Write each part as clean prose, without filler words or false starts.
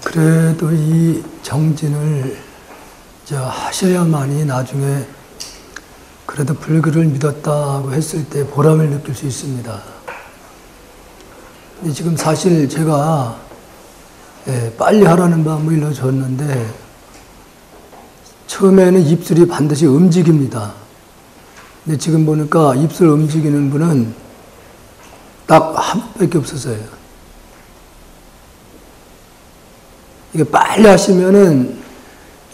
그래도 이 정진을 하셔야만이 나중에 그래도 불교를 믿었다고 했을 때 보람을 느낄 수 있습니다. 근데 지금 사실 제가 빨리 하라는 마음을 일러줬는데 처음에는 입술이 반드시 움직입니다. 근데 지금 보니까 입술 움직이는 분은 딱 한 분밖에 없었어요. 이게 빨리 하시면은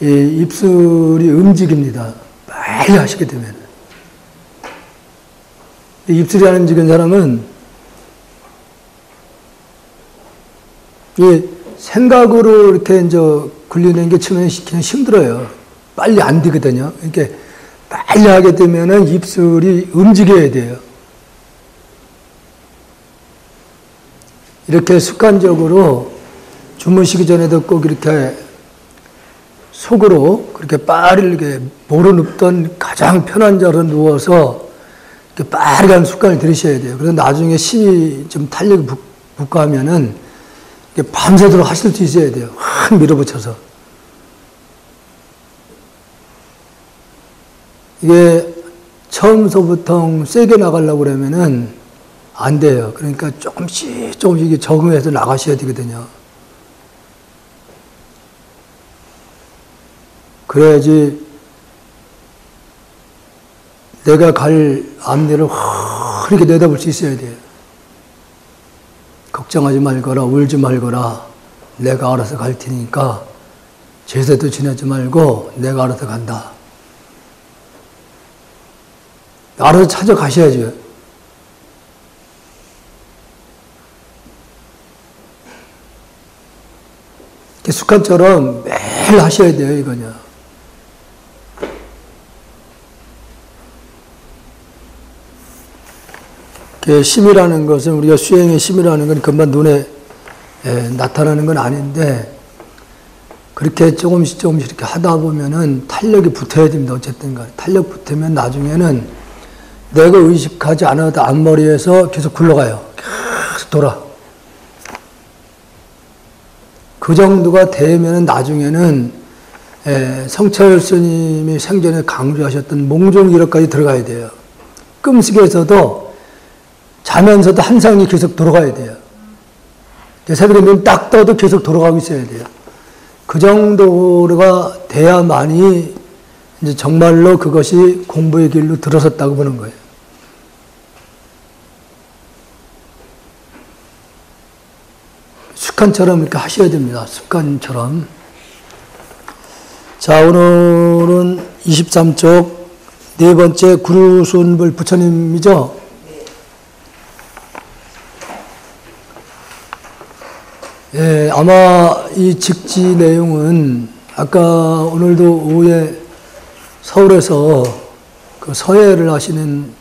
입술이 움직입니다. 빨리 하시게 되면. 입술이 안 움직이는 사람은 생각으로 이렇게 굴리는 게 처음에 그냥 힘들어요. 빨리 안 되거든요. 이렇게 빨리 하게 되면은 입술이 움직여야 돼요. 이렇게 습관적으로 주무시기 전에도 꼭 이렇게 속으로 그렇게 빠르게 이렇게 모로 눕던 가장 편한 자로 누워서 이렇게 빠르게 하는 습관을 들이셔야 돼요. 그래서 나중에 심이 좀 탄력이 붙고 하면은 밤새도록 하실 수 있어야 돼요. 확 밀어붙여서. 이게 처음서부터 세게 나가려고 그러면은 안 돼요. 그러니까 조금씩 적응해서 나가셔야 되거든요. 그래야지 내가 갈 앞일을 이렇게 내다볼 수 있어야 돼요. 걱정하지 말거라, 울지 말거라, 내가 알아서 갈 테니까 제세도 지내지 말고 내가 알아서 간다. 알아서 찾아가셔야죠. 습관처럼 매일 하셔야 돼요, 이거냐. 심이라는 것은 우리가 수행의 심이라는 건 금방 눈에 나타나는 건 아닌데 그렇게 조금씩 이렇게 하다 보면은 탄력이 붙어야 됩니다. 어쨌든 간에. 탄력 붙으면 나중에는 내가 의식하지 않아도 앞머리에서 계속 굴러가요. 계속 돌아. 그 정도가 되면은 나중에는 성철 스님이 생전에 강조하셨던 몽종이력까지 들어가야 돼요. 끔찍에서도 자면서도 한상이 계속 돌아가야 돼요. 새벽에 눈 딱 떠도 계속 돌아가고 있어야 돼요. 그 정도가 돼야만이 이제 정말로 그것이 공부의 길로 들어섰다고 보는 거예요. 습관처럼 이렇게 하셔야 됩니다. 습관처럼. 자, 오늘은 23쪽 네 번째 구루순불 부처님이죠. 아마 이 직지 내용은 아까 오늘도 오후에 서울에서 그 서예를 하시는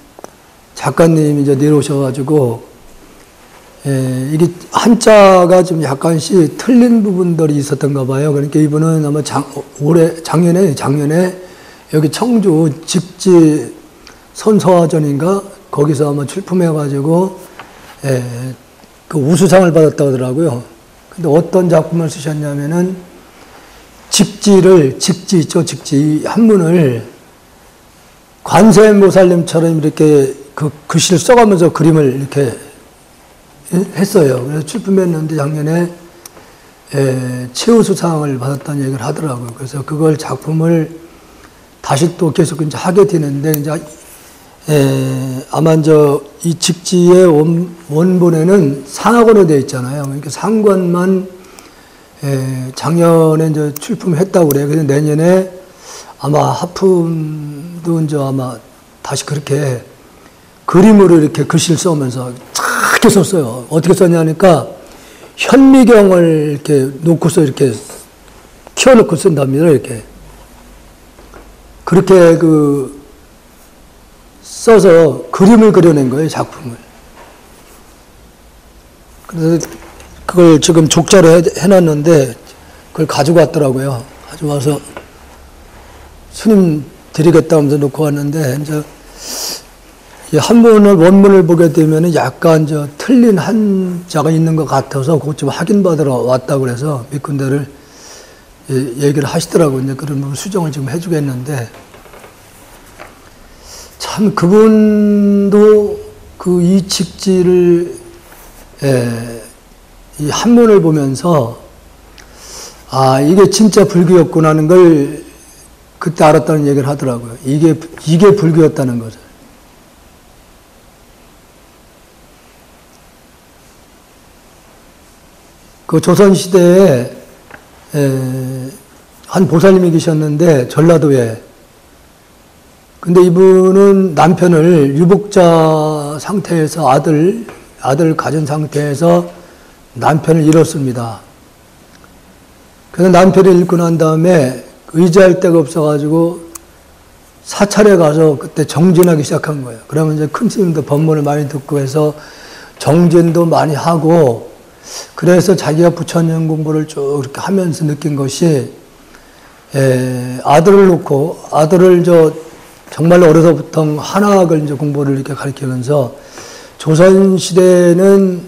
작가님이 이제 내려오셔가지고 이게 한자가 좀 약간씩 틀린 부분들이 있었던가 봐요. 그러니까 이분은 아마 작년에 여기 청주 직지 선서화전인가 거기서 아마 출품해가지고 그 우수상을 받았다고 하더라고요. 근데 어떤 작품을 쓰셨냐면은 직지 있죠, 직지. 한문을 관세음보살님처럼 이렇게 그 글씨를 써가면서 그림을 이렇게 했어요. 그래서 출품했는데 작년에 최우수상을 받았다는 얘기를 하더라고요. 그래서 그걸 작품을 다시 또 계속 이제 하게 되는데 이제 아마 이 직지의 원본에는 상하권으로 되어 있잖아요. 그러니까 상관만 작년에 이제 출품했다고 그래요. 그래서 내년에 아마 하품도 이제 아마 다시 그렇게 그림으로 이렇게 글씨를 써오면서 착 썼어요. 어떻게 썼냐니까 현미경을 이렇게 놓고서 이렇게 키워놓고 쓴답니다. 이렇게. 그렇게 써서 그림을 그려낸 거예요, 작품을. 그래서 그걸 지금 족자로 해놨는데 그걸 가지고 왔더라고요. 가지고 와서 스님 드리겠다 하면서 놓고 왔는데 이제 이 한문을, 원문을 보게 되면 약간 틀린 한자가 있는 것 같아서 그것 좀 확인받으러 왔다고 그래서 몇 군데를 얘기를 하시더라고요. 이제 그런 부분 수정을 지금 해주겠는데, 참 그분도 그 이칙지를, 이 한문을 보면서, 아, 이게 진짜 불교였구나 하는 걸 그때 알았다는 얘기를 하더라고요. 이게 불교였다는 거죠. 그 조선시대에 한 보살님이 계셨는데 전라도에, 근데 이분은 남편을 유복자 상태에서 아들 가진 상태에서 남편을 잃었습니다. 그래서 남편을 잃고 난 다음에 의지할 데가 없어가지고 사찰에 가서 그때 정진하기 시작한 거예요. 그러면 이제 큰 스님도 법문을 많이 듣고 해서 정진도 많이 하고, 그래서 자기가 부처님 공부를 쭉 이렇게 하면서 느낀 것이, 아들을 놓고, 아들을 정말로 어려서부터 한학을 이제 공부를 이렇게 가르치면서, 조선시대는,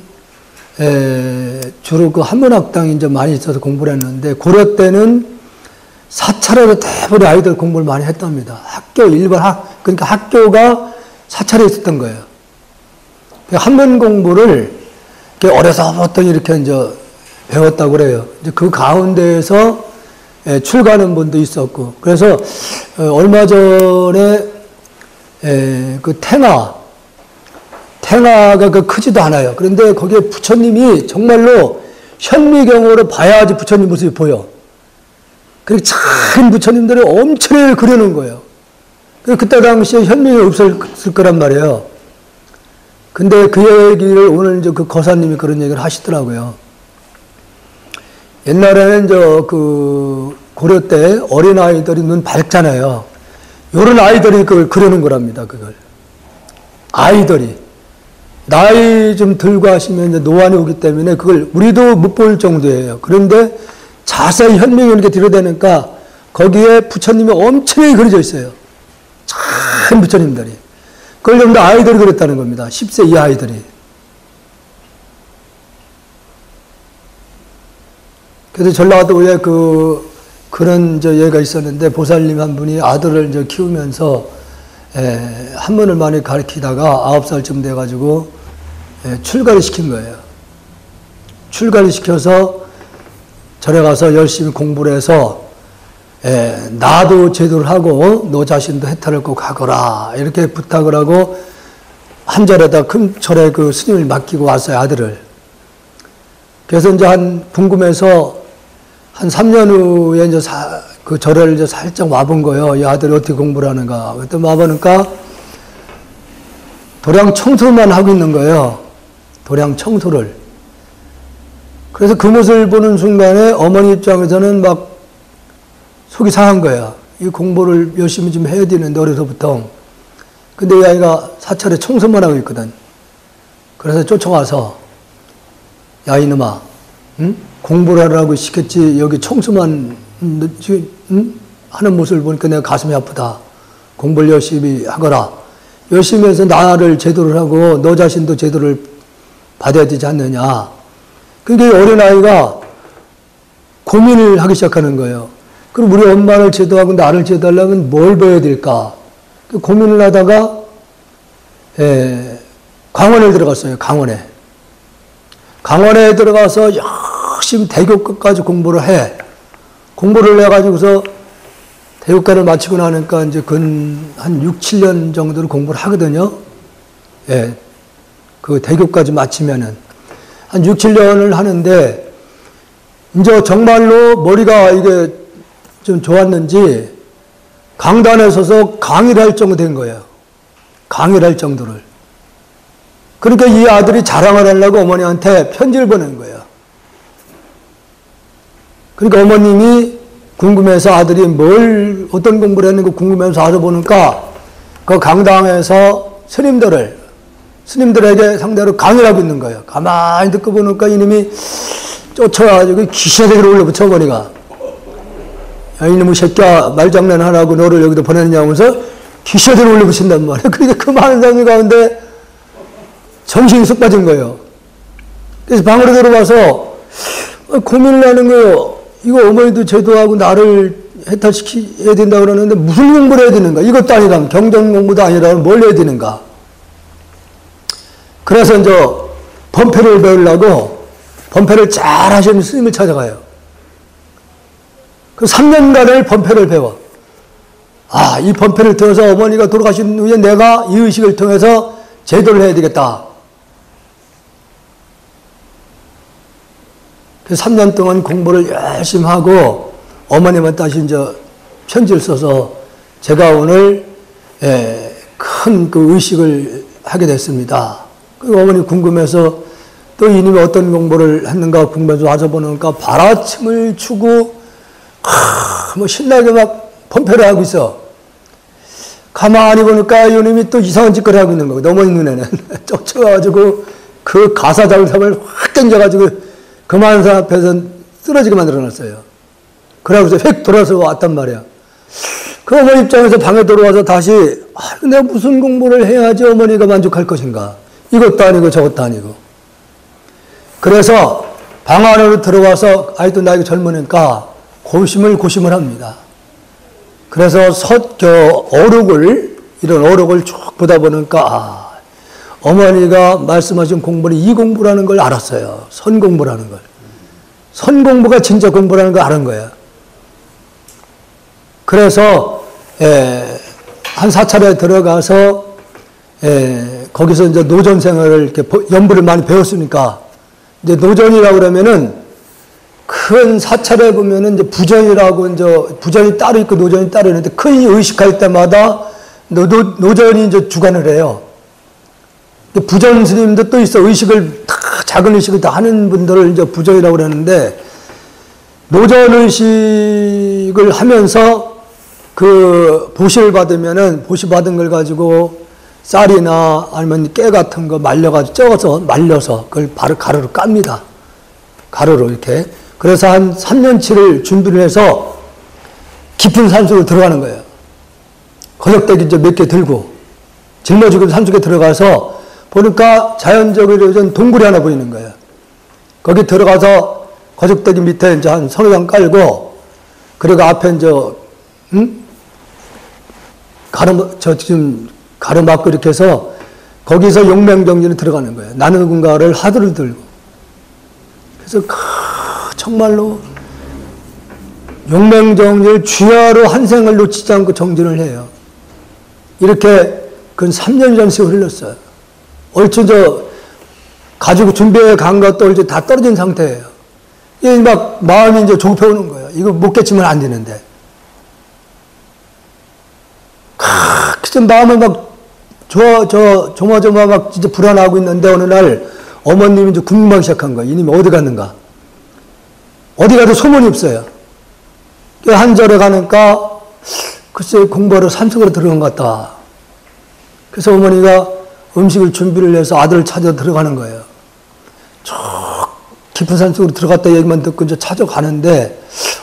주로 그 한문학당이 이제 많이 있어서 공부를 했는데, 고려 때는 사찰에서 대부분 아이들 공부를 많이 했답니다. 그러니까 학교가 사찰에 있었던 거예요. 한문 공부를 어려서부터 이렇게 이제 배웠다고 그래요. 이제 그 가운데에서 출가하는 분도 있었고, 그래서 얼마 전에 그 탱화가 그 크지도 않아요. 그런데 거기에 부처님이 정말로 현미경으로 봐야지 부처님 모습이 보여. 그렇게 참 부처님들이 엄청 그려놓은 거예요. 그때 당시에 현미경이 없었을 거란 말이에요. 근데 그 얘기를 오늘 이제 그 거사님이 그런 얘기를 하시더라고요. 옛날에는 그 고려 때 어린 아이들이 눈 밝잖아요. 요런 아이들이 그걸 그려놓은 거랍니다, 그걸. 아이들이. 나이 좀 들고 하시면 이제 노안이 오기 때문에 그걸 우리도 못 볼 정도예요. 그런데 자세히 현명히 이렇게 들여다니까 거기에 부처님이 엄청나게 그려져 있어요. 참 부처님들이. 그걸 전부 다 아이들이 그랬다는 겁니다. 10세 이하 아이들이. 그래서 전라도에 그런 얘가 있었는데, 보살님 한 분이 아들을 이제 키우면서, 한문을 많이 가르치다가 9살쯤 돼가지고, 출가를 시킨 거예요. 출가를 시켜서 절에 가서 열심히 공부를 해서, 나도 제도를 하고 너 자신도 해탈을 꼭 하거라 이렇게 부탁을 하고 한 절에다 큰 절에 그 스님을 맡기고 왔어요, 아들을. 그래서 이제 궁금해서 한 3년 후에 이제 그 절을 이제 살짝 와본 거예요. 이 아들이 어떻게 공부를 하는가. 그랬더니 와보니까 도량 청소만 하고 있는 거예요. 도량 청소를. 그래서 그 모습을 보는 순간에 어머니 입장에서는 막 속이 상한 거야. 이 공부를 열심히 좀 해야 되는데, 어려서부터. 근데 이 아이가 사찰에 청소만 하고 있거든. 그래서 쫓아와서, 야, 이놈아, 응? 공부를 하라고 시켰지, 여기 청소만, 응? 하는 모습을 보니까 내가 가슴이 아프다. 공부를 열심히 하거라. 열심히 해서 나를 제도를 하고, 너 자신도 제도를 받아야 되지 않느냐. 그러니까 이 어린아이가 고민을 하기 시작하는 거예요. 그럼 우리 엄마를 제도하고 나를 제도하려면 뭘 배워야 될까? 고민을 하다가, 강원에 들어갔어요, 강원에. 강원에 들어가서 열심히 대교까지 공부를 해. 공부를 해가지고서 대교과를 마치고 나니까 이제 한 6, 7년 정도를 공부를 하거든요. 그 대교까지 마치면은. 한 6, 7년을 하는데, 이제 정말로 머리가 이게 좀 좋았는지 강단에 서서 강의를 할 정도 된 거예요. 강의를 할 정도를. 그러니까 이 아들이 자랑을 하려고 어머니한테 편지를 보낸 거예요. 그러니까 어머님이 궁금해서 아들이 어떤 공부를 했는가 궁금해서 와서 보니까 그 강당에서 스님들에게 상대로 강의를 하고 있는 거예요. 가만히 듣고 보니까 이놈이 쫓아가지고 기시새끼를 올려붙여 버리가. 야, 이놈의 새끼야, 말장난하라고 너를 여기다 보냈냐면서 기셔대로 올려붙인단 말이에요. 그러니까 그 많은 사람들 가운데 정신이 쑥 빠진 거예요. 그래서 방으로 들어와서 고민을 하는 거예요. 이거 어머니도 제도하고 나를 해탈시켜야 된다 그러는데 무슨 공부를 해야 되는가? 이것도 아니라면 경전 공부도 아니라면 뭘 해야 되는가? 그래서 이제 범패를 배우려고 범패를 잘 하시는 스님을 찾아가요. 그 3년간을 범패를 배워. 아, 이 범패를 통해서 어머니가 돌아가신 후에 내가 이 의식을 통해서 제도를 해야 되겠다. 그 3년 동안 공부를 열심히 하고 어머님한테 다시 이제 편지를 써서 제가 오늘 큰 그 의식을 하게 됐습니다. 그 어머니 궁금해서 또 이님이 어떤 공부를 했는가 궁금해서 와서 보니까 발아침을 추고 뭐 신나게 막 범패를 하고 있어. 가만히 보니까 이님이 또 이상한 짓거리 하고 있는 거고 어머니 눈에는 쫓아가지고 그 가사장삼을 확 땡겨가지고 그만 사람 앞에서 쓰러지게 만들어놨어요. 그러고서 획 돌아서 왔단 말이야. 그 어머니 입장에서 방에 들어와서 다시 내가 무슨 공부를 해야지 어머니가 만족할 것인가. 이것도 아니고 저것도 아니고. 그래서 방 안으로 들어와서 아직도 나이가 젊으니까 고심을 합니다. 그래서 이런 어록을 쭉 보다 보니까 어머니가 말씀하신 공부는 이 공부라는 걸 알았어요. 선공부라는 걸. 선공부가 진짜 공부라는 걸 아는 거예요. 그래서 한 사찰에 들어가서 거기서 이제 노전 생활을 이렇게 연부를 많이 배웠으니까 이제 노전이라고 그러면은 큰 사찰에 보면은 이제 부전이라고 이제 부전이 따로 있고 노전이 따로 있는데 큰 의식할 때마다 노전이 이제 주관을 해요. 부전 스님도 또 있어. 의식을 다, 작은 의식을 다 하는 분들을 이제 부전이라고 그러는데, 노전 의식을 하면서 그 보시를 받으면은, 보시 받은 걸 가지고 쌀이나 아니면 깨 같은 거 말려서, 그걸 바로 가루로 깝니다. 가루로 이렇게. 그래서 한 3년치를 준비를 해서 깊은 산속으로 들어가는 거예요. 거적대기 이제 몇 개 들고, 짊어지고 산속에 들어가서 보니까 자연적으로 동굴이 하나 보이는 거예요. 거기 들어가서 거적대기 밑에 이제 한 서너 장 깔고, 그리고 앞에 이제, 가로막고 이렇게 해서 거기서 용맹정진에 들어가는 거예요. 나는 누군가를 하드를 들고. 그래서 정말로 용맹정진을 쥐하로 한 생을 놓치지 않고 정진을 해요. 이렇게 그 3년 전씩 흘렀어요. 얼추 가지고 준비해 간 것도 이제 다 떨어진 상태예요. 이게 막 마음이 이제 조급해오는 거예요. 이거 못 깨치면 안 되는데. 그래서 마음을 막 조마조마 막 진짜 불안하고 있는데 어느 날 어머님이 이제 궁금하기 시작한 거예요. 이님이 어디 갔는가? 어디 가도 소문이 없어요. 한 절에 가니까 글쎄 공부하러 산속으로 들어간 것 같다. 그래서 어머니가 음식을 준비를 해서 아들을 찾아 들어가는 거예요. 저 깊은 산속으로 들어갔다 얘기만 듣고 이제 찾아가는데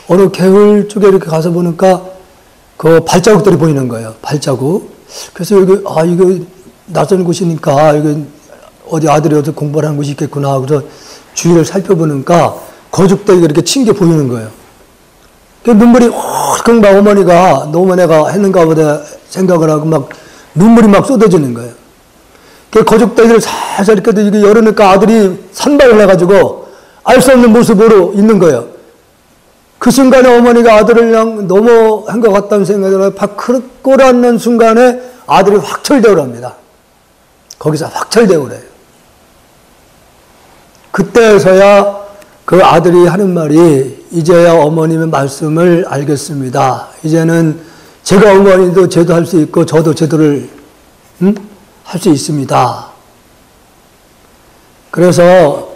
어느 개울 쪽에 이렇게 가서 보니까 그 발자국들이 보이는 거예요. 발자국. 그래서 여기 이거 낯선 곳이니까 여기 어디 아들이 어디 공부를 하는 곳이 있겠구나. 그래서 주위를 살펴보니까 거죽대기가 이렇게 친 게 보이는 거예요. 눈물이 확 막 어머니가 너무 내가 했는가 보다 생각을 하고 막 눈물이 막 쏟아지는 거예요. 그 거죽대기를 살살 이렇게 열으니까 아들이 산발을 해가지고 알 수 없는 모습으로 있는 거예요. 그 순간에 어머니가 아들을 그냥 넘어한 것 같다는 생각이 들어요. 팍 꼬라는 순간에 아들이 확철대오랍니다. 거기서 확철대오래요. 그때서야 그 아들이 하는 말이 이제야 어머님의 말씀을 알겠습니다. 이제는 제가 어머니도 제도할 수 있고 저도 제도를 할 수 있습니다. 그래서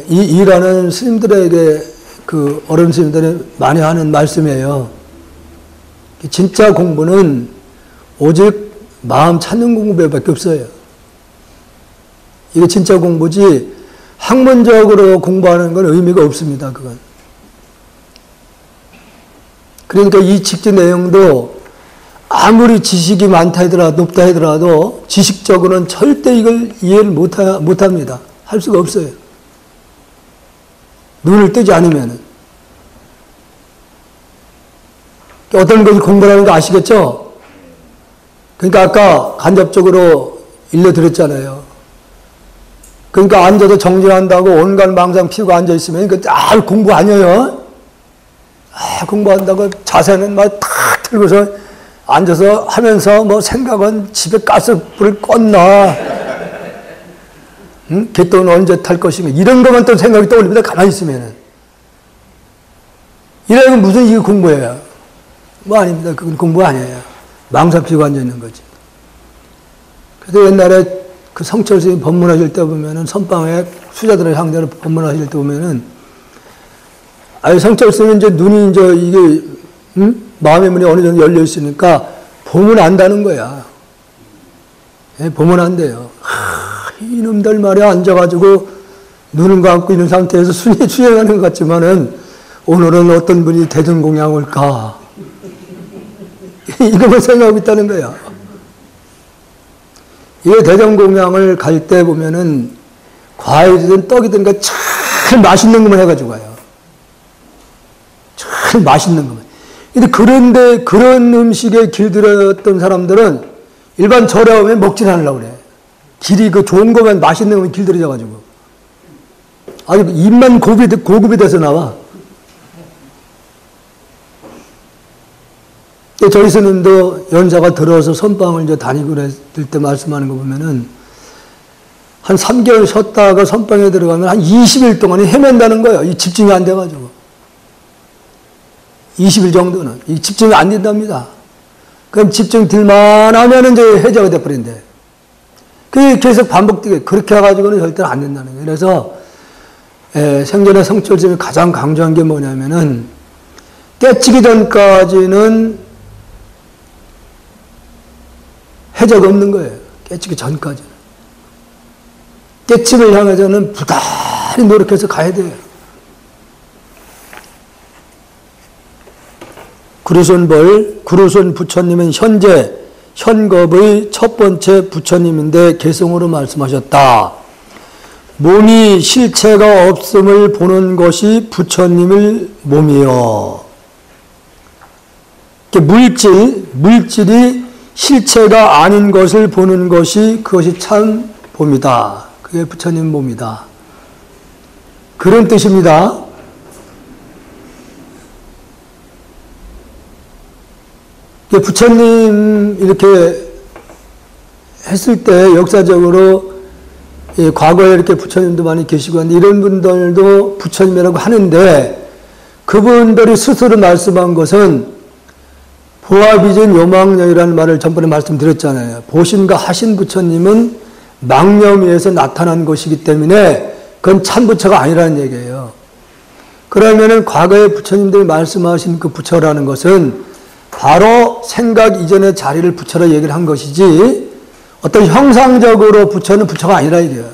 이 일하는 스님들에게 그 어른 스님들이 많이 하는 말씀이에요. 진짜 공부는 오직 마음 찾는 공부밖에 없어요. 이게 진짜 공부지 학문적으로 공부하는 건 의미가 없습니다. 그건. 그러니까 이 직지 내용도 아무리 지식이 많다 하더라도, 높다 하더라도, 지식적으로는 절대 이걸 이해를 못 합니다. 할 수가 없어요. 눈을 뜨지 않으면은. 어떤 것이 공부라는 거 아시겠죠? 그러니까 아까 간접적으로 일러드렸잖아요. 그러니까 앉아서 정진한다고 온갖 망상 피우고 앉아있으면, 그, 공부 아니에요? 공부한다고 자세는 막 탁 들고서 앉아서 하면서 뭐 생각은 집에 가스불을 껐나, 응? 개똥은 언제 탈 것인가, 이런 것만 또 생각이 떠올립니다. 가만히 있으면은. 이러면 무슨 이게 공부예요? 뭐 아닙니다. 그건 공부 아니에요. 망상 피우고 앉아있는 거지. 그래서 옛날에 그 성철 스님이 법문하실 때 보면은 선방에 수자들을 상대로 법문하실 때 보면은, 성철 스님은 이제 눈이 이제 이게, 마음의 문이 어느 정도 열려 있으니까 보면 안다는 거야. 예, 보면 안 돼요. 이놈들 말에 앉아가지고 눈을 감고 있는 상태에서 수행하는 것 같지만은 오늘은 어떤 분이 대전공양 올까? 이것만 생각하고 있다는 거야. 이게 대전공양을 갈 때 보면은 과일이든 떡이든 참 맛있는 것만 해가지고 가요. 참 맛있는 것만. 근데 그런데 그런 음식에 길들였던 사람들은 일반 절에 오면 먹진 않으려고 그래. 길이 그 좋은 것만 맛있는 것만 길들여져가지고. 아주 입만 고급이 돼서 나와. 저희 스님도 연사가 들어서 선방을 이제 다니고 그랬을 때 말씀하는 거 보면은 한 3개월 쉬었다가 선방에 들어가면 한 20일 동안 헤맨다는 거예요. 이 집중이 안 돼가지고. 20일 정도는. 이 집중이 안 된답니다. 그럼 집중 들만 하면은 이제 해제가 돼버린대. 그게 계속 반복되게 그렇게 해가지고는 절대로 안 된다는 거예요. 그래서, 생전에 성철스님이 가장 강조한 게 뭐냐면은 깨치기 전까지는 해제가 없는 거예요. 깨치기 전까지는. 깨침을 향해서는 부단히 노력해서 가야 돼요. 구루손 부처님은 현재 현겁의 첫 번째 부처님인데 개성으로 말씀하셨다. 몸이 실체가 없음을 보는 것이 부처님의 몸이요. 물질이 실체가 아닌 것을 보는 것이 그것이 참 봄이다. 그게 부처님 몸이다. 그런 뜻입니다. 부처님 이렇게 했을 때 역사적으로 과거에 이렇게 부처님도 많이 계시고 한데 이런 분들도 부처님이라고 하는데 그분들이 스스로 말씀한 것은 보아비진 요망령이라는 말을 전번에 말씀드렸잖아요. 보신과 하신 부처님은 망념위에서 나타난 것이기 때문에 그건 참 부처가 아니라는 얘기예요. 그러면은 과거에 부처님들이 말씀하신 그 부처라는 것은 바로 생각 이전의 자리를 부처로 얘기를 한 것이지 어떤 형상적으로 부처는 부처가 아니라 이래요.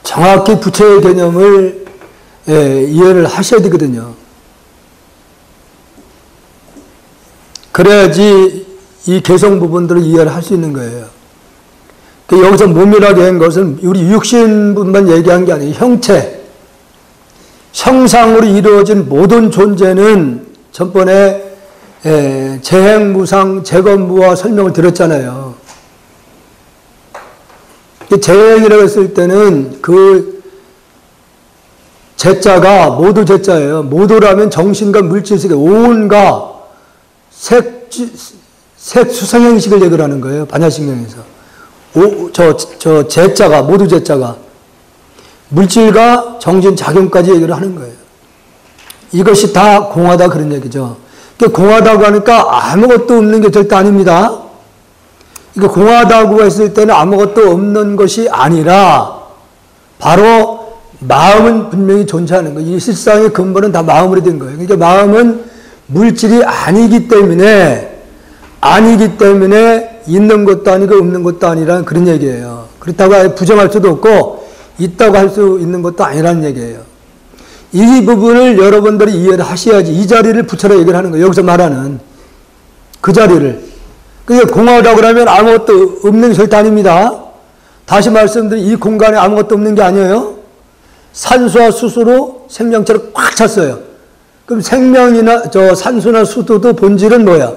정확히 부처의 개념을 이해를 하셔야 되거든요. 그래야지 이 개성 부분들을 이해를 할 수 있는 거예요. 여기서 몸이라고 한 것은 우리 육신분만 얘기한 게 아니에요. 형체. 형상으로 이루어진 모든 존재는 전번에 재행무상 재건무와 설명을 드렸잖아요. 재행이라고 했을 때는 그 재자가 모두 재자예요. 모두라면 정신과 물질세계 온과 색수성형식을 얘기를 하는 거예요. 반야신경에서. 저 재자가 모두 재자가 물질과 정신 작용까지 얘기를 하는 거예요. 이것이 다 공하다 그런 얘기죠. 공하다고 하니까 아무것도 없는 게 절대 아닙니다. 그러니까 공하다고 했을 때는 아무것도 없는 것이 아니라 바로 마음은 분명히 존재하는 거예요. 이 실상의 근본은 다 마음으로 된 거예요. 그러니까 마음은 물질이 아니기 때문에 있는 것도 아니고 없는 것도 아니라는 그런 얘기예요. 그렇다고 부정할 수도 없고 있다고 할 수 있는 것도 아니라는 얘기예요. 이 부분을 여러분들이 이해를 하셔야지 이 자리를 부처라 얘기를 하는 거예요. 여기서 말하는 그 자리를. 그러니까 공허하다고 그러면 아무것도 없는 게 절대 아닙니다. 다시 말씀드린 이 공간에 아무것도 없는 게 아니에요. 산소와 수소로 생명체를 꽉 찼어요. 그럼 생명이나 산소나 수소도 본질은 뭐야?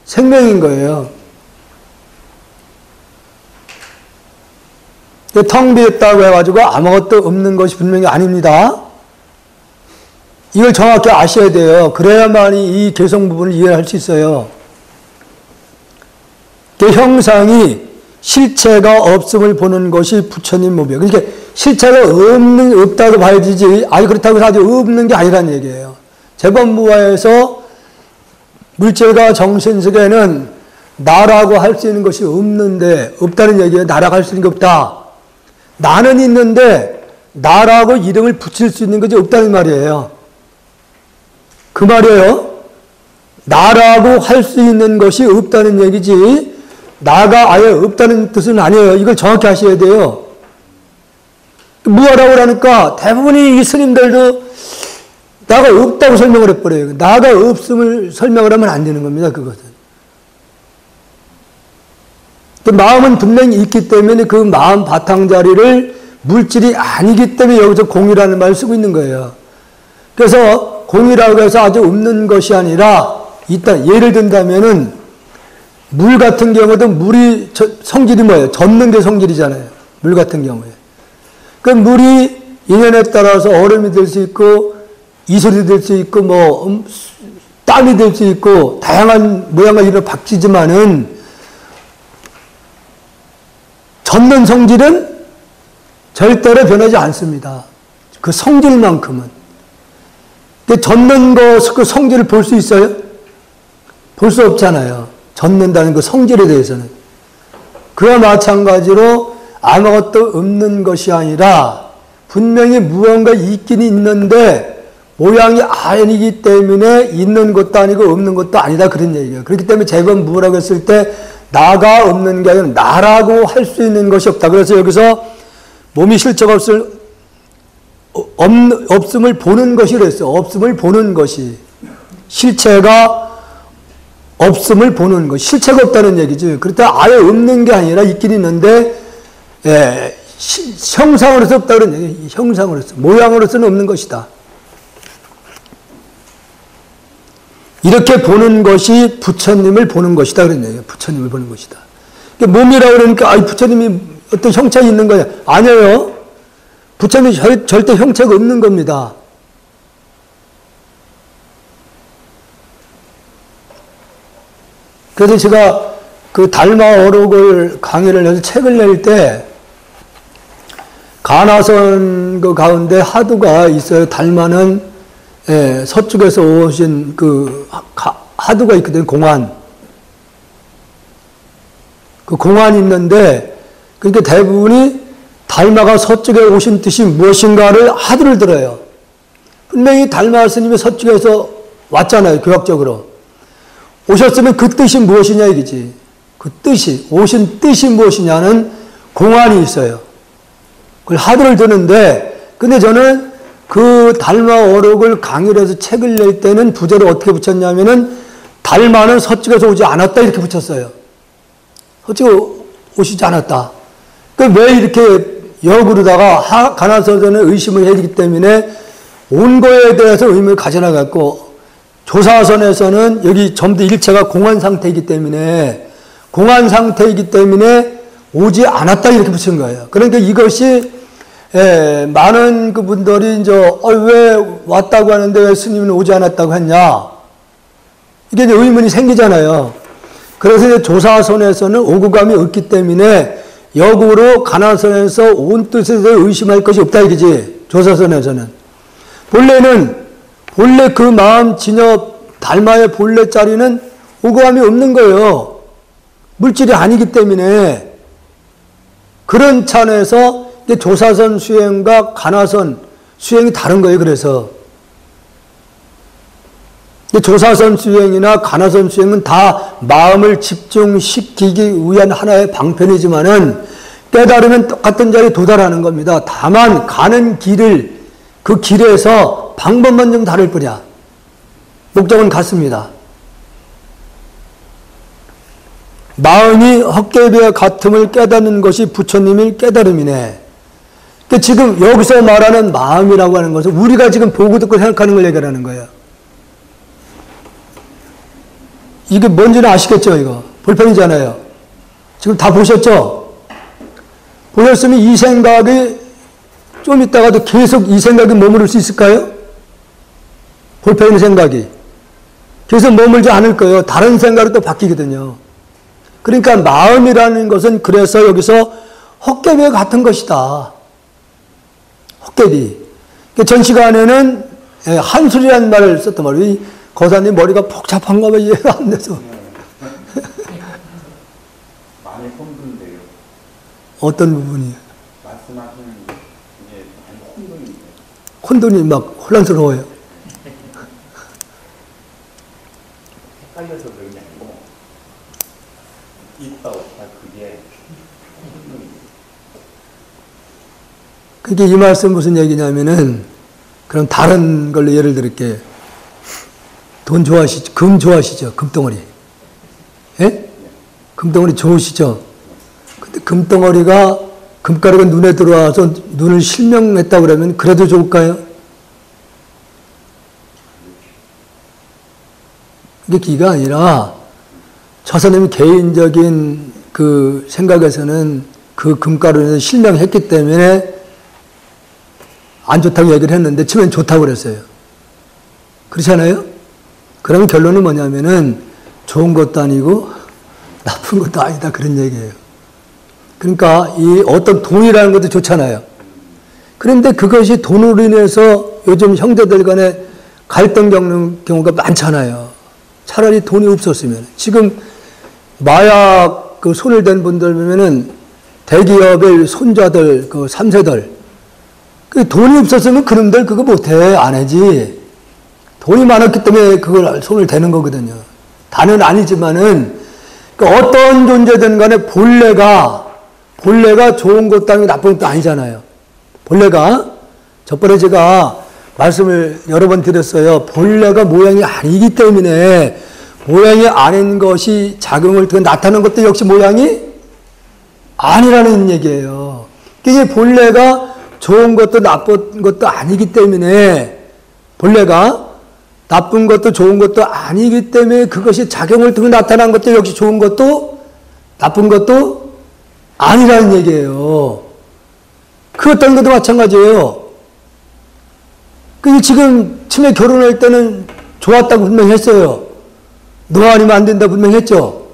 생명인 거예요. 텅 비었다고 해가지고 아무것도 없는 것이 분명히 아닙니다. 이걸 정확히 아셔야 돼요. 그래야만이 이 개성 부분을 이해할 수 있어요. 그 형상이 실체가 없음을 보는 것이 부처님 모습이에요. 그러니까 실체가 없다고 봐야 되지, 아니 그렇다고 해서 아주 없는 게 아니란 얘기예요. 재범무화에서 물질과 정신세계는 나라고 할 수 있는 것이 없는데, 없다는 얘기예요. 나라고 할 수 있는 게 없다. 나는 있는데 나라고 이름을 붙일 수 있는 것이 없다는 말이에요. 그 말이에요. 나라고 할 수 있는 것이 없다는 얘기지 나가 아예 없다는 뜻은 아니에요. 이걸 정확히 하셔야 돼요. 무하라고 그러니까 대부분이 이 스님들도 나가 없다고 설명을 해버려요. 나가 없음을 설명을 하면 안 되는 겁니다. 그것은. 그 마음은 분명히 있기 때문에 그 마음 바탕자리를 물질이 아니기 때문에 여기서 공이라는 말을 쓰고 있는 거예요. 그래서 공이라고 해서 아주 없는 것이 아니라 있다. 예를 든다면은 물 같은 경우도 물이 성질이 뭐예요? 젖는 게 성질이잖아요. 물 같은 경우에. 그 물이 인연에 따라서 얼음이 될 수 있고 이슬이 될 수 있고 땀이 될 수 있고 다양한 모양과 이름으로 바뀌지만은 젖는 성질은 절대로 변하지 않습니다. 그 성질만큼은. 젖는 그 성질을 볼 수 있어요? 볼 수 없잖아요. 젖는다는 그 성질에 대해서는. 그와 마찬가지로 아무것도 없는 것이 아니라 분명히 무언가 있긴 있는데 모양이 아니기 때문에 있는 것도 아니고 없는 것도 아니다. 그런 얘기예요. 그렇기 때문에 재범무라고 했을 때 나가 없는 게 아니라 나라고 할 수 있는 것이 없다. 그래서 여기서 몸이 실체가 없음을 보는 것이 그랬어요. 없음을 보는 것이. 실체가 없음을 보는 것. 실체가 없다는 얘기죠. 그렇다 아예 없는 게 아니라 있긴 있는데 형상으로서 없다 그런 얘기예요. 형상으로서. 모양으로서는 없는 것이다. 이렇게 보는 것이 부처님을 보는 것이다. 그런 얘기예요. 부처님을 보는 것이다. 몸이라고 그러니까 부처님이 어떤 형체가 있는 거냐. 아니에요. 부처님이 절대 형체가 없는 겁니다. 그래서 제가 그 달마 어록을 강의를 해서 책을 낼 때 가나선 그 가운데 하두가 있어요. 달마는 서쪽에서 오신 그 하두가 있거든요. 공안. 그 공안이 있는데 그러니까 대부분이 달마가 서쪽에 오신 뜻이 무엇인가를 하두를 들어요. 분명히 달마 스님이 서쪽에서 왔잖아요. 교학적으로. 오셨으면 그 뜻이 무엇이냐 이거지. 그 뜻이, 오신 뜻이 무엇이냐는 공안이 있어요. 그걸 하두를 드는데, 근데 저는 그 달마 어록을 강의를 해서 책을 낼 때는 부제를 어떻게 붙였냐면은 달마는 서쪽에서 오지 않았다 이렇게 붙였어요. 서쪽에 오시지 않았다. 왜 이렇게 역으로다가 가나서전에 의심을 해야 되기 때문에 온 거에 대해서 의문을 가져나갔고 조사선에서는 여기 전부 일체가 공안 상태이기 때문에 오지 않았다 이렇게 붙인 거예요. 그러니까 이것이 많은 그분들이 이제 왜 왔다고 하는데 왜 스님은 오지 않았다고 했냐 이게 이제 의문이 생기잖아요. 그래서 이제 조사선에서는 오구감이 없기 때문에 역으로 가나선에서 온 뜻에 대해 의심할 것이 없다 이거지. 조사선에서는 본래 그 마음 진엽 달마의 본래 자리는 오구감이 없는 거예요. 물질이 아니기 때문에. 그런 차원에서 조사선 수행과 가나선 수행이 다른 거예요. 그래서 조사선 수행이나 가나선 수행은 다 마음을 집중시키기 위한 하나의 방편이지만은 깨달으면 똑같은 자리에 도달하는 겁니다. 다만 가는 길을 그 길에서 방법만 좀 다를 뿐이야. 목적은 같습니다. 마음이 헛개비와 같음을 깨닫는 것이 부처님의 깨달음이네. 그러니까 지금 여기서 말하는 마음이라고 하는 것은 우리가 지금 보고 듣고 생각하는 걸 얘기하는 거예요. 이게 뭔지는 아시겠죠, 이거? 볼펜이잖아요. 지금 다 보셨죠? 보셨으면 이 생각이 좀 있다가도 계속 이 생각이 머무를 수 있을까요? 볼펜의 생각이. 계속 머물지 않을 거예요. 다른 생각으로 또 바뀌거든요. 그러니까 마음이라는 것은 그래서 여기서 헛개비 같은 것이다. 헛개비. 전 시간에는 한술이라는 말을 썼단 말이에요. 거사님 머리가 복잡한가 봐 이해가 안 돼서. 많이 혼돈돼요. 어떤 부분이? 말씀하시는 게 많이 혼돈이 돼요. 혼돈이 막 혼란스러워요. 헷갈려서 그런 게 아니고 있다 없다 그게 혼돈이 돼요. 그게 이 말씀 무슨 얘기냐면은 그럼 다른 걸로 예를 들을게. 돈 좋아하시죠? 금 좋아하시죠? 금덩어리. 예? 금덩어리 좋으시죠? 근데 금덩어리가 금가루가 눈에 들어와서 눈을 실명했다고 그러면 그래도 좋을까요? 이게 기가 아니라 저 사람이 개인적인 그 생각에서는 그 금가루에서 실명했기 때문에 안 좋다고 얘기를 했는데 처음엔 좋다고 그랬어요. 그렇잖아요? 그럼 결론은 뭐냐면은 좋은 것도 아니고 나쁜 것도 아니다 그런 얘기예요. 그러니까 이 어떤 돈이라는 것도 좋잖아요. 그런데 그것이 돈으로 인해서 요즘 형제들 간에 갈등 겪는 경우가 많잖아요. 차라리 돈이 없었으면. 지금 마약 그 손을 댄 분들 보면은 대기업의 손자들, 그 3세들. 그 돈이 없었으면 그놈들 그거 못해. 안 하지. 돈이 많았기 때문에 그걸 손을 대는 거거든요. 다는 아니지만은, 그 어떤 존재든 간에 본래가 좋은 것도 아니고 나쁜 것도 아니잖아요. 본래가, 저번에 제가 말씀을 여러 번 드렸어요. 본래가 모양이 아니기 때문에 모양이 아닌 것이 작용을 통해 나타나는 것도 역시 모양이 아니라는 얘기예요. 이게 본래가 좋은 것도 나쁜 것도 아니기 때문에 본래가 나쁜 것도 좋은 것도 아니기 때문에 그것이 작용을 통해 나타난 것도 역시 좋은 것도 나쁜 것도 아니라는 얘기예요. 그 어떤 것도 마찬가지예요. 그 지금 처음에 결혼할 때는 좋았다고 분명히 했어요. 너 아니면 안 된다 분명히 했죠.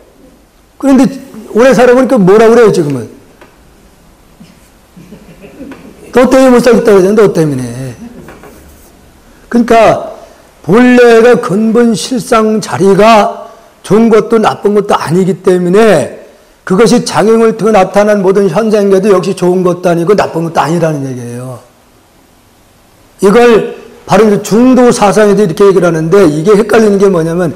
그런데 오래 살아보니까 뭐라 그래요 지금은. 너 때문에 못 살겠다고 그러잖아. 너 때문에. 그러니까 본래가 근본 실상 자리가 좋은 것도 나쁜 것도 아니기 때문에 그것이 작용을 통해 나타난 모든 현상계도 역시 좋은 것도 아니고 나쁜 것도 아니라는 얘기예요. 이걸 바로 중도 사상에도 이렇게 얘기를 하는데 이게 헷갈리는 게 뭐냐면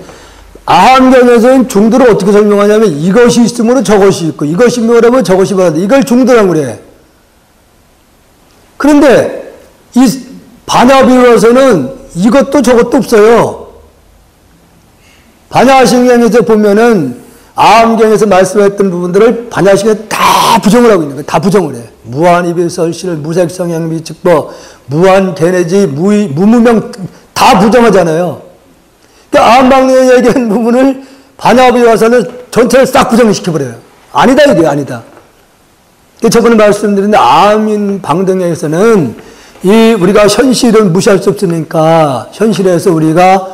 아함경에서는 중도를 어떻게 설명하냐면 이것이 있으므로 저것이 있고 이것이 뭐라면 저것이 뭐라면 이걸 중도라고 그래. 그런데 이 반야비로서는 이것도 저것도 없어요. 반야신경에서 보면은 아함경에서 말씀했던 부분들을 반야신경에 다 부정을 하고 있는 거예요. 다 부정을 해. 무한이비설실, 무색성향 미측법, 무한개내지, 무무명 다 부정하잖아요. 그러니까 아함방내에 얘기한 부분을 반야비 와서는 전체를 싹 부정시켜버려요. 아니다 이게 아니다. 저번에 말씀드렸는데 아함인 방등에서는 이 우리가 현실을 무시할 수 없으니까 현실에서 우리가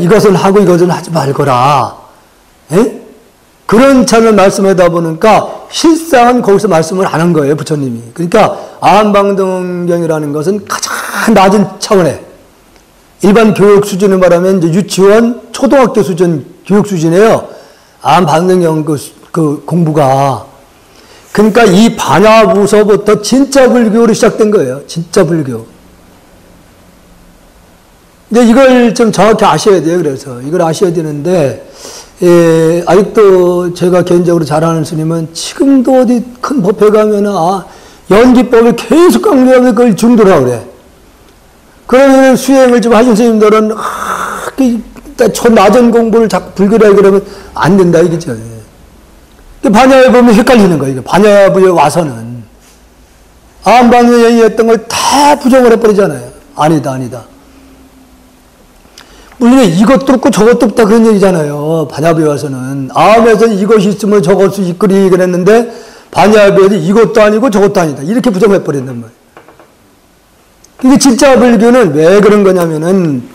이것을 하고 이것을 하지 말거라. 에? 그런 차원을 말씀하다 보니까 실상은 거기서 말씀을 안 한 거예요, 부처님이. 그러니까 아함방등경이라는 것은 가장 낮은 차원의 일반 교육 수준을 말하면 이제 유치원, 초등학교 수준 교육 수준이에요. 아함방등경 그 공부가. 그러니까 이 반야부서부터 진짜 불교로 시작된 거예요. 진짜 불교. 근데 이걸 좀 정확히 아셔야 돼요. 그래서 이걸 아셔야 되는데 아직도 제가 개인적으로 잘 아는 스님은 지금도 어디 큰 법회 가면은 연기법을 계속 강조하면 그걸 중도라고 그래. 그러면 수행을 좀 하신 스님들은, 저 낮은 공부를 자꾸 불교라 그러면 안 된다, 이거죠. 반야에 보면 헷갈리는 거예요. 반야부에 와서는. 암반여행이었던 걸 다 부정을 해버리잖아요. 아니다, 아니다. 물론 이것도 없고 저것도 없다 그런 얘기잖아요. 반야부에 와서는. 암에서 이것이 있으면 저것이 이끌이 그랬는데, 반야부에서 이것도 아니고 저것도 아니다. 이렇게 부정해버린단 말이에요. 이게 진짜 불교는 왜 그런 거냐면은,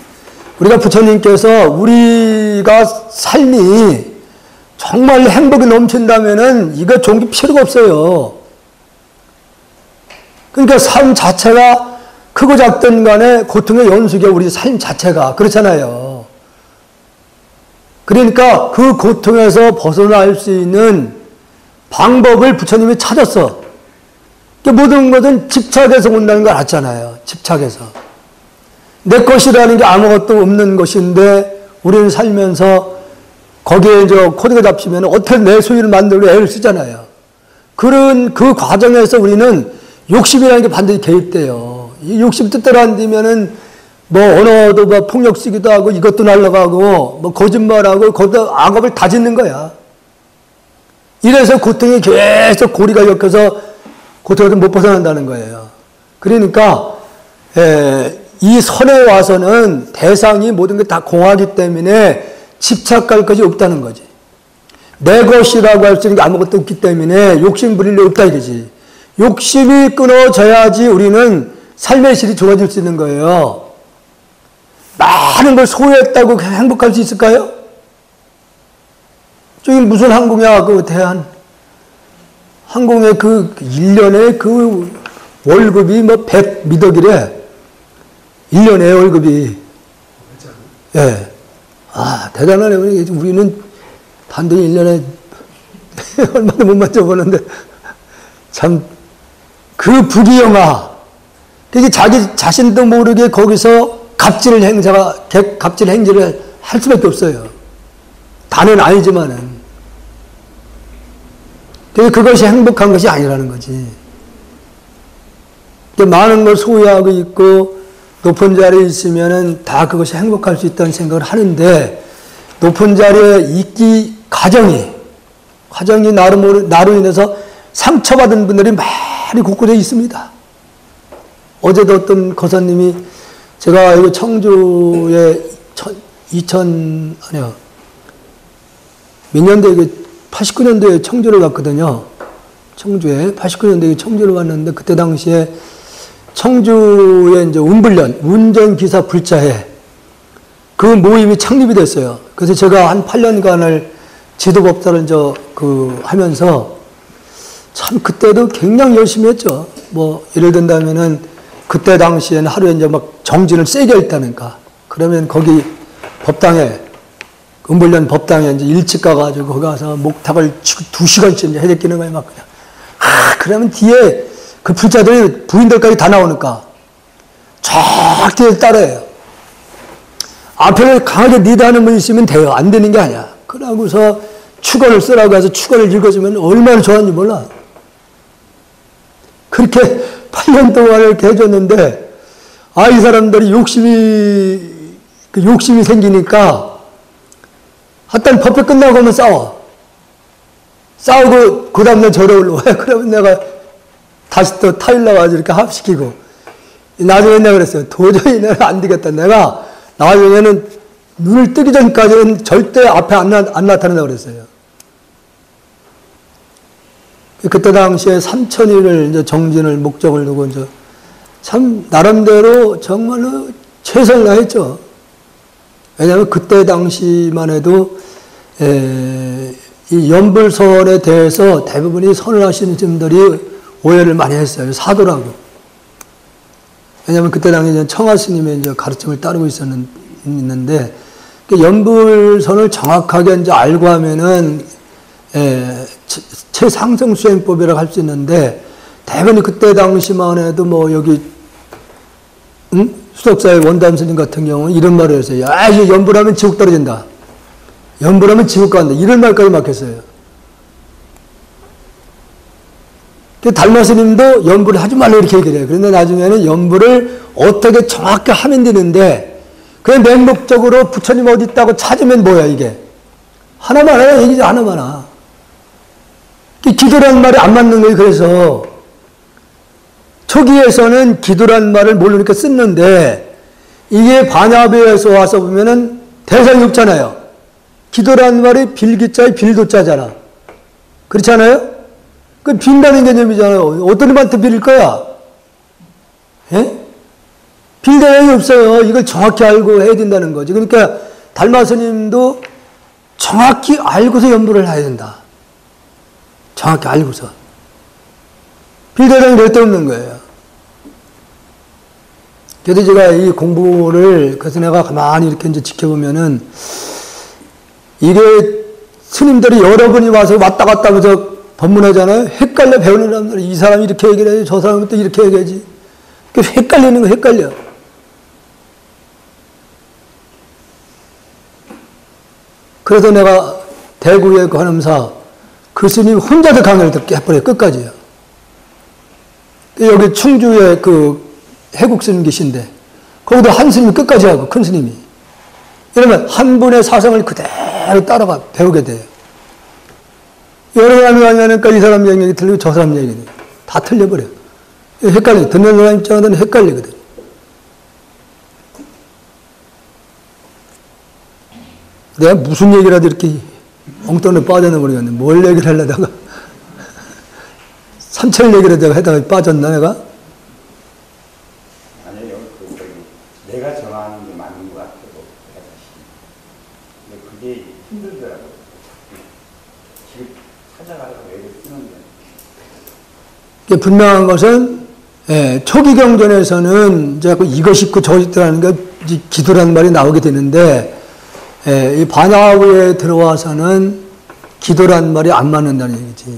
우리가 부처님께서 우리가 삶이 정말 행복이 넘친다면은 이거 종기 필요가 없어요. 그러니까 삶 자체가 크고 작든 간에 고통의 연속이야, 우리 삶 자체가. 그렇잖아요. 그러니까 그 고통에서 벗어날 수 있는 방법을 부처님이 찾았어. 모든 것은 집착에서 온다는 걸 알잖아요. 집착에서. 내 것이라는 게 아무것도 없는 것인데 우리는 살면서 거기에 코드가 잡히면 어떻게 내 소유를 만들고 애를 쓰잖아요. 그런 그 과정에서 우리는 욕심이라는 게 반드시 개입돼요. 이 욕심 뜻대로 안 되면은 뭐 언어도 뭐 폭력 쓰기도 하고 이것도 날라가고 뭐 거짓말하고 거기다 악업을 다 짓는 거야. 이래서 고통이 계속 고리가 엮여서 고통에서 못 벗어난다는 거예요. 그러니까 이 선에 와서는 대상이 모든 게 다 공하기 때문에 집착할 것이 없다는 거지. 내 것이라고 할 수 있는 게 아무것도 없기 때문에 욕심 부릴 일 없다 이거지. 욕심이 끊어져야지 우리는 삶의 질이 좋아질 수 있는 거예요. 많은 걸 소유했다고 행복할 수 있을까요? 저기 무슨 항공이야, 그 대한. 항공의 그 1년에 그 월급이 뭐 100 미덕이래. 1년에 월급이. 예. 아, 대단하네. 우리는 단돈이 1년에 얼마나 못 맞춰보는데. 참, 그 부귀영화. 그게 자기 자신도 모르게 거기서 갑질 행지를 할 수밖에 없어요. 다는 아니지만은. 그것이 행복한 것이 아니라는 거지. 많은 걸 소유하고 있고, 높은 자리에 있으면은 다 그것이 행복할 수 있다는 생각을 하는데, 높은 자리에 있기 과정이 나로 인해서 상처받은 분들이 많이 곳곳에 있습니다. 어제도 어떤 거사님이 제가 여기 청주에 몇 년도에 89년도에 청주를 갔거든요. 청주에 89년도에 청주를 갔는데 그때 당시에 청주에 이제 운전기사 불자회 그 모임이 창립이 됐어요. 그래서 제가 한 8년간을 지도법사를 하면서 참 그때도 굉장히 열심히 했죠. 뭐 예를 든다면은 그때 당시에는 하루에 이제 막 정진을 세게 했다니까. 그러면 거기 법당에 운불련 법당에 이제 일찍 가가지고 거기 가서 목탁을 치고 2시간씩 이제 해제끼는 거예요, 막 그냥. 그러면 뒤에 그 불자들이 부인들까지 다 나오니까 쫙 뒤에 따라해요. 앞에 강하게 리드하는 분이 있으면 돼요. 안 되는 게 아니야. 그러고서 축원을 쓰라고 해서 축원을 읽어주면 얼마나 좋았는지 몰라. 그렇게 8년 동안 이렇게 해줬는데, 이 사람들이 욕심이 생기니까, 하여튼 법회 끝나고 하면 싸우고, 그 다음날 저러 올라와요. 그러면 내가 다시 또 타일 나와서 이렇게 합시키고, 나중에 내가 그랬어요. 도저히 내가 안 되겠다. 내가 나중에는 눈을 뜨기 전까지는 절대 앞에 안 나타난다고 그랬어요. 그때 당시에 3,000일을 이제 정진을 목적을 두고 이제 참 나름대로 정말로 최선을 다했죠. 왜냐하면 그때 당시만 해도 이 연불선에 대해서 대부분이 선을 하시는 분들이 오해를 많이 했어요. 사도라고. 왜냐하면 그때 당시 청하 스님의 이제 가르침을 따르고 있는데 연불선을 정확하게 이제 알고 하면은 최상승 수행법이라고 할 수 있는데, 대부분 그때 당시만 해도 뭐 여기, 수덕사의 원담 스님 같은 경우는 이런 말을 했어요. 이제 연불하면 지옥 떨어진다. 연불하면 지옥 간다. 이런 말까지 막 했어요. 달마스님도 연불을 하지 말라 이렇게 얘기를 해요. 그런데 나중에는 연불을 어떻게 정확히 하면 되는데, 그냥 맹목적으로 부처님 어디 있다고 찾으면 뭐야, 이게? 하나만 하나 얘기죠, 하나만 하나. 기도라는 말이 안 맞는 거예요, 그래서. 초기에서는 기도라는 말을 모르니까 썼는데, 이게 반야배에서 와서 보면은 대상이 없잖아요. 기도라는 말이 빌기자에 빌도자잖아. 그렇지 않아요? 그 빈다는 개념이잖아요. 어떤 놈한테 빌릴 거야? 예? 빌 대상이 없어요. 이걸 정확히 알고 해야 된다는 거지. 그러니까 달마스님도 정확히 알고서 연불을 해야 된다. 정확히 알고서. 빌 대상이 절대 없는 거예요. 그래서 제가 이 공부를, 그래서 내가 가만히 이렇게 이제 지켜보면은, 이게 스님들이 여러분이 와서 왔다 갔다 하면서 법문하잖아요. 헷갈려 배우는 사람들. 이 사람이 이렇게 얘기를 해야지, 저 사람은 또 이렇게 얘기하지. 헷갈리는 거, 헷갈려. 그래서 내가 대구의 그 한음사, 그 스님 혼자서 강의를 듣게 해버려요. 끝까지요. 여기 충주에 그 해국 스님 계신데, 거기도 한 스님이 끝까지 하고, 큰 스님이. 이러면 한 분의 사상을 그대로 따라가 배우게 돼요. 여러 사람이 하냐니까 이 사람 얘기 틀리고 저 사람 얘기 다 틀려버려요. 헷갈려. 듣는 사람 입장에서는 헷갈리거든. 내가 무슨 얘기라도 이렇게 엉뚱하게 빠져나 모르겠네. 뭘 얘기를 하려다가 삼철 얘기를 하다가 빠졌나 내가? 아니에요. 내가 정하는 게 맞는 것 같아요. 근데 그게 힘들더라고요. 지금 찾아가다가 왜 쓰는데. 분명한 것은, 초기 경전에서는 이제 이것이 있고 저것이 있다는 게 기도라는 말이 나오게 되는데, 이 반야후에 들어와서는 기도라는 말이 안 맞는다는 얘기지.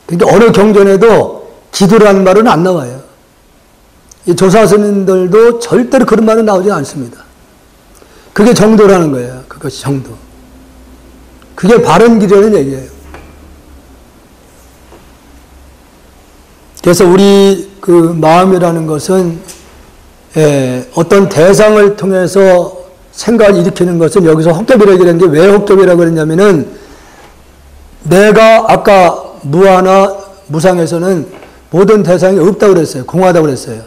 그러니까 어느 경전에도 기도라는 말은 안 나와요. 이 조사스님들도 절대로 그런 말은 나오지 않습니다. 그게 정도라는 거예요. 그것이 정도. 그게 바른 길이라는 얘기예요. 그래서 우리 그 마음이라는 것은 어떤 대상을 통해서 생각을 일으키는 것은 여기서 헛개비라고 그랬는데 왜 헛개비라고 그랬냐면은 내가 아까 무아나 무상에서는 모든 대상이 없다고 그랬어요. 공하다고 그랬어요.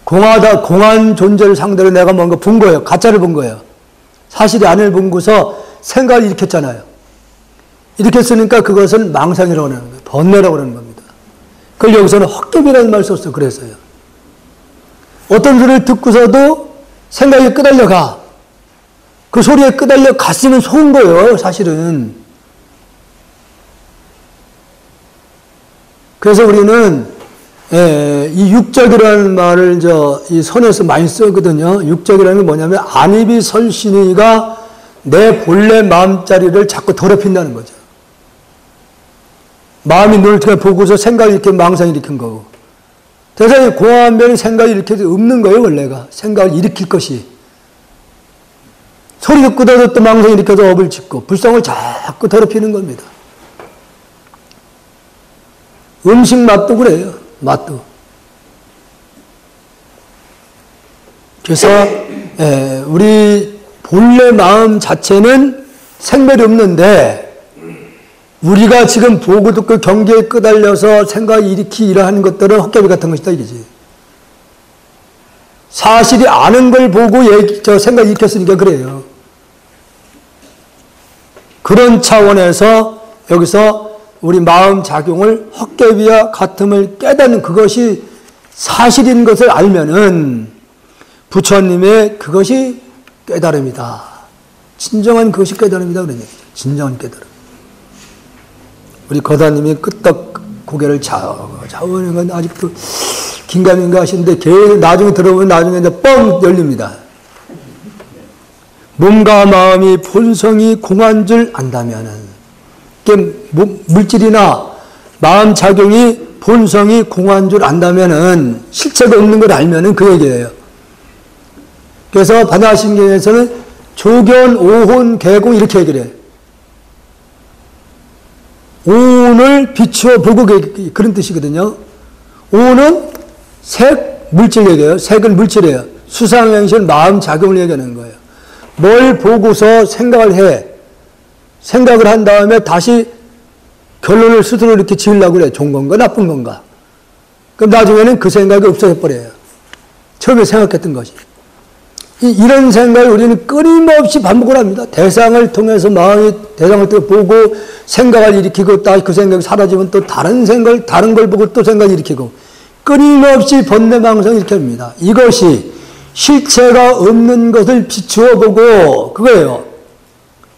공한 존재를 상대로 내가 뭔가 본 거예요. 가짜를 본 거예요. 사실이 아닐 본고서 생각을 일으켰잖아요. 일으켰으니까 그것은 망상이라고 하는 거예요. 번뇌라고 하는 겁니다. 그걸 여기서는 헛개비라는 말을 썼어. 그래서요. 어떤 소리를 듣고서도 생각이 끄달려가. 그 소리에 끄달려 갔으면 속은 거예요. 사실은. 그래서 우리는 이 육적이라는 말을 이 선에서 많이 쓰거든요. 육적이라는 게 뭐냐면 안입이 설신이가 내 본래 마음자리를 자꾸 더럽힌다는 거죠. 마음이 눈을 통해 보고서 생각이 이렇게 망상이 일으킨 거고. 그래서 공허한 면이 생각이 일으켜서 없는 거예요, 원래가. 생각을 일으킬 것이. 소리 듣고도 또 망상이 일으켜서 업을 짓고, 불성을 자꾸 더럽히는 겁니다. 음식 맛도 그래요, 맛도. 그래서, 우리 본래 마음 자체는 생멸이 없는데, 우리가 지금 보고 듣고 경계에 끄달려서 생각이 일으키려 하는 것들은 헛개비 같은 것이다, 이거지. 사실이 아는 걸 보고 생각이 일으켰으니까 그래요. 그런 차원에서 여기서 우리 마음 작용을 헛개비와 같음을 깨닫는 그것이 사실인 것을 알면은 부처님의 그것이 깨달음이다. 진정한 그것이 깨달음이다. 그런 얘기죠. 진정한 깨달음. 우리 거다님이 끄떡 고개를 좌우하는 건 아직도 긴가민가 하시는데 나중에 들어보면 나중에 이제 뻥 열립니다. 몸과 마음이 본성이 공한 줄 안다면은, 물질이나 마음 작용이 본성이 공한 줄 안다면은, 실체가 없는 걸 알면은 그 얘기예요. 그래서 반야신경에서는 조견, 오혼, 개공 이렇게 얘기를 해요. 오온을 비추어 보고 그런 뜻이거든요. 오온은 색, 물질 얘기해요. 색은 물질이에요. 수상행실, 마음 작용을 얘기하는 거예요. 뭘 보고서 생각을 해. 생각을 한 다음에 다시 결론을 스스로 이렇게 지으려고 그래. 좋은 건가, 나쁜 건가. 그럼 나중에는 그 생각이 없어져 버려요. 처음에 생각했던 것이. 이런 생각을 우리는 끊임없이 반복을 합니다. 대상을 통해서 마음이 대상을 보고 생각을 일으키고 딱 그 생각이 사라지면 또 다른 생각을, 다른 걸 보고 또 생각을 일으키고 끊임없이 번뇌망상을 이렇게 합니다. 이것이 실체가 없는 것을 비추어 보고 그거예요.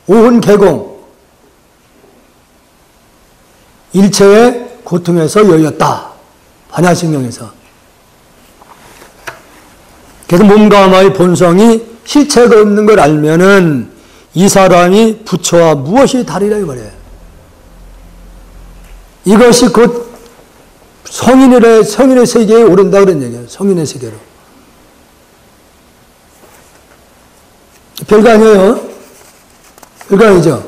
오온 개공. 일체의 고통에서 여였다. 반야신경에서. 그래서 몸과 마의 본성이 실체가 없는 걸 알면은 이 사람이 부처와 무엇이 다르냐 이 말이에요. 이것이 곧 성인의 세계에 오른다 그런 얘기예요. 성인의 세계로. 별거 아니에요. 별거 아니죠.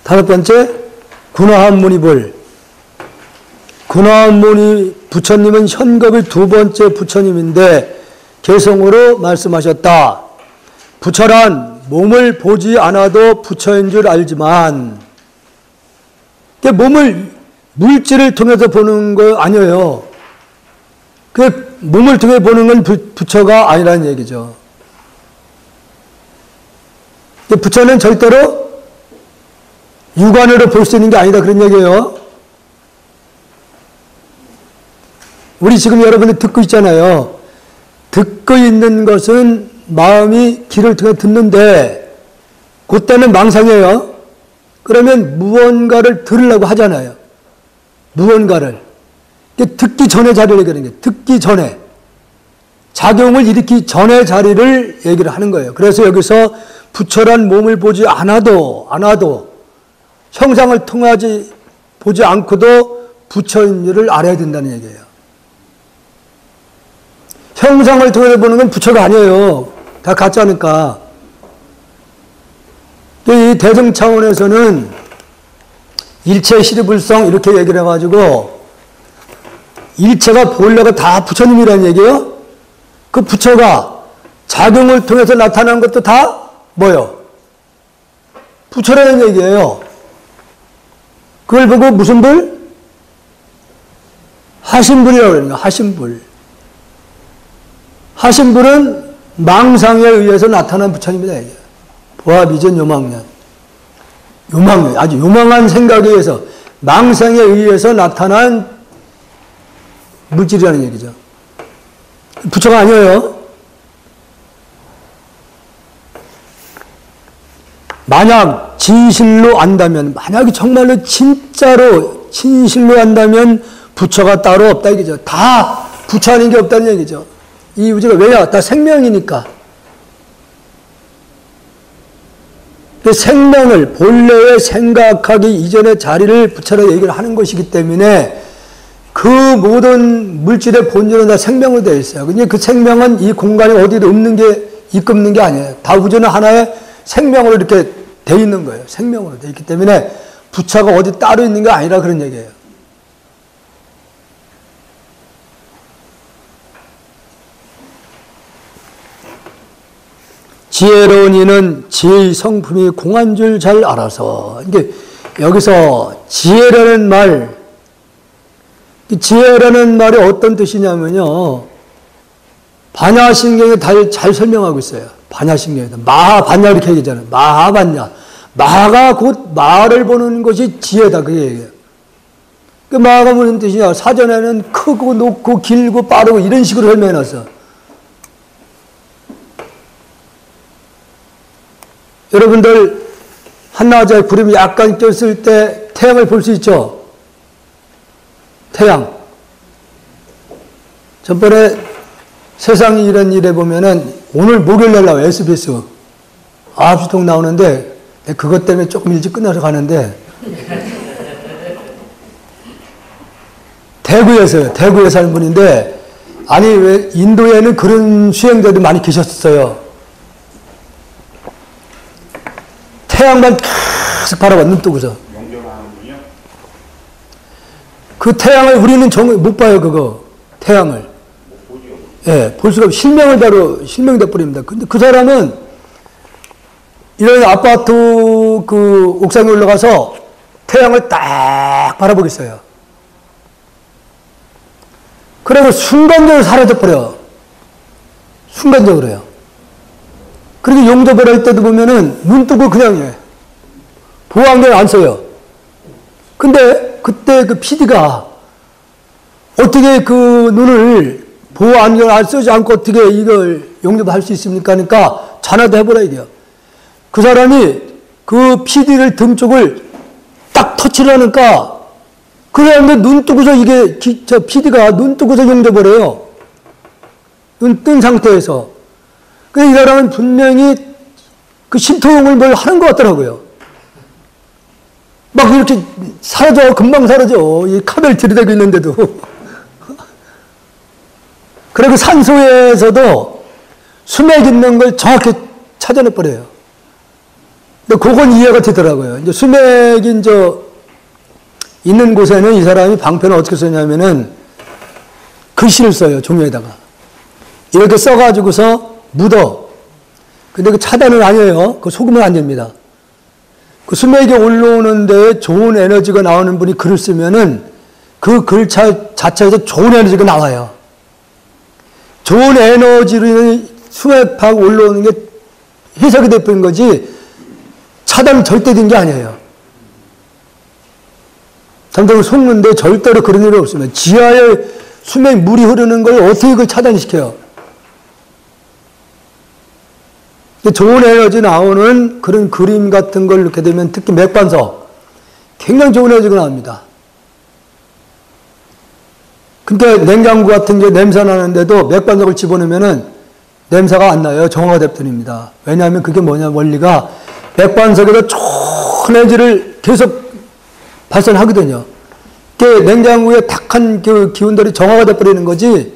다섯 번째, 군화한문이불. 군화한문이 부처님은 현겁의 두 번째 부처님인데 개성으로 말씀하셨다. 부처란 몸을 보지 않아도 부처인 줄 알지만 몸을 물질을 통해서 보는 거 아니에요. 그 몸을 통해 보는 건 부처가 아니라는 얘기죠. 부처는 절대로 육안으로 볼 수 있는 게 아니다 그런 얘기예요. 우리 지금 여러분이 듣고 있잖아요. 듣고 있는 것은 마음이 귀를 통해 듣는데 그때는 망상이에요. 그러면 무언가를 들으려고 하잖아요. 무언가를. 듣기 전에 자리를 얘기하는 거예요. 듣기 전에. 작용을 일으키기 전에 자리를 얘기를 하는 거예요. 그래서 여기서 부처란 몸을 보지 않아도 형상을 통하지 보지 않고도 부처인 줄을 알아야 된다는 얘기예요. 형상을 통해서 보는 건 부처가 아니에요. 다 가짜니까. 이 대승 차원에서는 일체 시리불성 이렇게 얘기를 해가지고 일체가 본래가 다 부처님이라는 얘기예요. 그 부처가 작용을 통해서 나타나는 것도 다 뭐요? 부처라는 얘기예요. 그걸 보고 무슨 불? 하신불이라고 그러는 거예요. 하신불. 하신불은 망상에 의해서 나타난 부처님이다. 보아비전 요망년. 요망년. 아주 요망한 생각에 의해서 망상에 의해서 나타난 물질이라는 얘기죠. 부처가 아니에요. 만약 진실로 안다면, 만약에 정말로 진짜로 진실로 안다면 부처가 따로 없다 이거죠. 다 부처 아닌 게 없다는 얘기죠. 이 우주가 왜냐? 다 생명이니까. 그 생명을 본래의 생각하기 이전의 자리를 부처로 얘기를 하는 것이기 때문에 그 모든 물질의 본질은 다 생명으로 되어 있어요. 근데 그 생명은 이 공간에 어디도 없는 게 있고 없는 게 아니에요. 다 우주는 하나의 생명으로 이렇게 돼 있는 거예요. 생명으로 돼 있기 때문에 부처가 어디 따로 있는 게 아니라 그런 얘기예요. 지혜로운 이는 지혜의 성품이 공한 줄 잘 알아서. 이게 여기서 지혜라는 말, 지혜라는 말이 어떤 뜻이냐면요. 반야신경에 잘 설명하고 있어요. 반야신경에다. 마하반야 이렇게 얘기하잖아요. 마하반야. 마하가 곧 마를 보는 것이 지혜다. 그 얘기예요. 그 마가 무슨 뜻이냐. 사전에는 크고 높고 길고 빠르고 이런 식으로 설명해 놨어. 여러분들 한낮에 구름이 약간 꼈을 때 태양을 볼 수 있죠? 태양. 전번에 세상이 이런 일에 보면은 오늘 목요일날 나와요. SBS 9시통 나오는데 그것 때문에 조금 일찍 끝나서 가는데 대구에서요. 대구에 사는 분인데 아니 왜 인도에는 그런 수행자들이 많이 계셨어요. 태양만 계속 바라봐 눈 뜨고서 그 태양을 우리는 못 봐요, 그거. 태양을. 예, 볼 수가 없어요. 실명이 돼버립니다. 근데 그 사람은 이런 아파트 그 옥상에 올라가서 태양을 딱 바라보겠어요. 그리고 순간적으로 사라져버려요. 순간적으로요. 그리고 용접을 할 때도 보면은 눈 뜨고 그냥 해. 보호안경 안 써요. 근데 그때 그 PD가 어떻게 그 눈을 보호안경 안 쓰지 않고 어떻게 이걸 용접할 수 있습니까? 그러니까 전화도 해보라 돼요. 그 사람이 그 PD를 등 쪽을 딱 터치를 하니까 그 사람도 눈 뜨고서 저 PD가 눈 뜨고서 용접을 해요. 눈 뜬 상태에서. 그래서 이 사람은 분명히 그 심통을 뭘 하는 것 같더라고요. 막 이렇게 사라져, 금방 사라져. 이 카메라를 들이대고 있는데도. 그리고 산소에서도 수맥 있는 걸 정확히 찾아내버려요. 근데 그건 이해가 되더라고요. 이제 수맥이 있는 곳에는 이 사람이 방편을 어떻게 썼냐면은 글씨를 써요, 종이에다가. 이렇게 써가지고서 묻어. 근데 그 차단은 아니에요. 그거 속으면 안 됩니다. 그 수맥이 올라오는데 좋은 에너지가 나오는 분이 글을 쓰면은 그 글 자체에서 좋은 에너지가 나와요. 좋은 에너지로 수맥하고 올라오는 게 해석이 돼버린 거지 차단은 절대 된 게 아니에요. 잠깐만 속는데 절대로 그런 일이 없습니다. 지하에 수맥 물이 흐르는 걸 어떻게 그걸 차단시켜요? 좋은 에너지 나오는 그런 그림 같은 걸 이렇게 되면 특히 맥반석 굉장히 좋은 에너지가 나옵니다. 근데 냉장고 같은 게 냄새 나는데도 맥반석을 집어넣으면은 냄새가 안 나요. 정화가 됩니다. 왜냐하면 그게 뭐냐 원리가 맥반석에서 좋은 에너지를 계속 발산하거든요. 그 냉장고에 탁한 그 기운들이 정화가 돼버리는 거지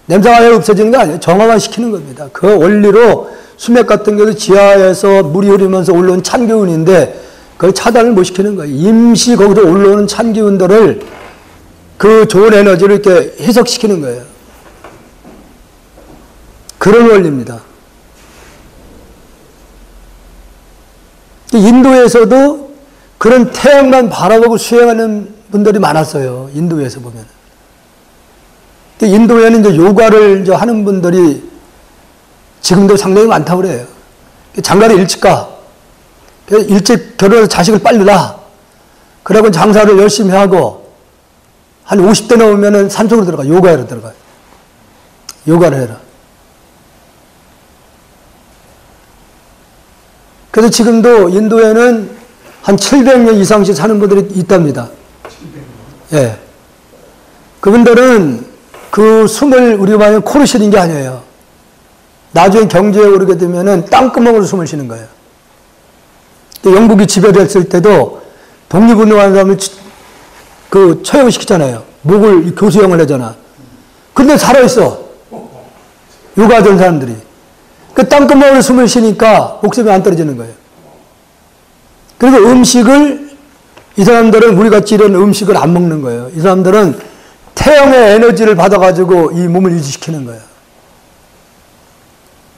냄새가 아예 없어지는 게 아니에요. 정화만 시키는 겁니다. 그 원리로 수맥 같은 경우도 지하에서 물이 흐르면서 올라온 찬 기운인데 그걸 차단을 못 시키는 거예요. 임시 거기서 올라오는 찬 기운들을 그 좋은 에너지를 이렇게 해석시키는 거예요. 그런 원리입니다. 인도에서도 그런 태양만 바라보고 수행하는 분들이 많았어요. 인도에서 보면. 인도에는 이제 요가를 이제 하는 분들이 지금도 상당히 많다고 그래요. 장가를 일찍 가. 일찍 결혼해서 자식을 빨리 낳아. 그러고 장사를 열심히 하고, 한 50대 넘으면은 산속으로 들어가. 요가로 들어가요. 요가를 해라. 그래서 지금도 인도에는 한 700명 이상씩 사는 분들이 있답니다. 700명? 예. 그분들은 그 숨을 우리가 말하면 코로 쉬는 게 아니에요. 나중에 경제에 오르게 되면은 땅구멍으로 숨을 쉬는 거예요. 영국이 지배됐을 때도 독립운동하는 사람을 그 처형을 시키잖아요. 목을 교수형을 하잖아. 근데 살아있어. 요가하던 사람들이. 그 땅구멍으로 숨을 쉬니까 목숨이 안 떨어지는 거예요. 그리고 음식을 이 사람들은 우리같이 이런 음식을 안 먹는 거예요. 이 사람들은 태양의 에너지를 받아가지고 이 몸을 유지시키는 거예요.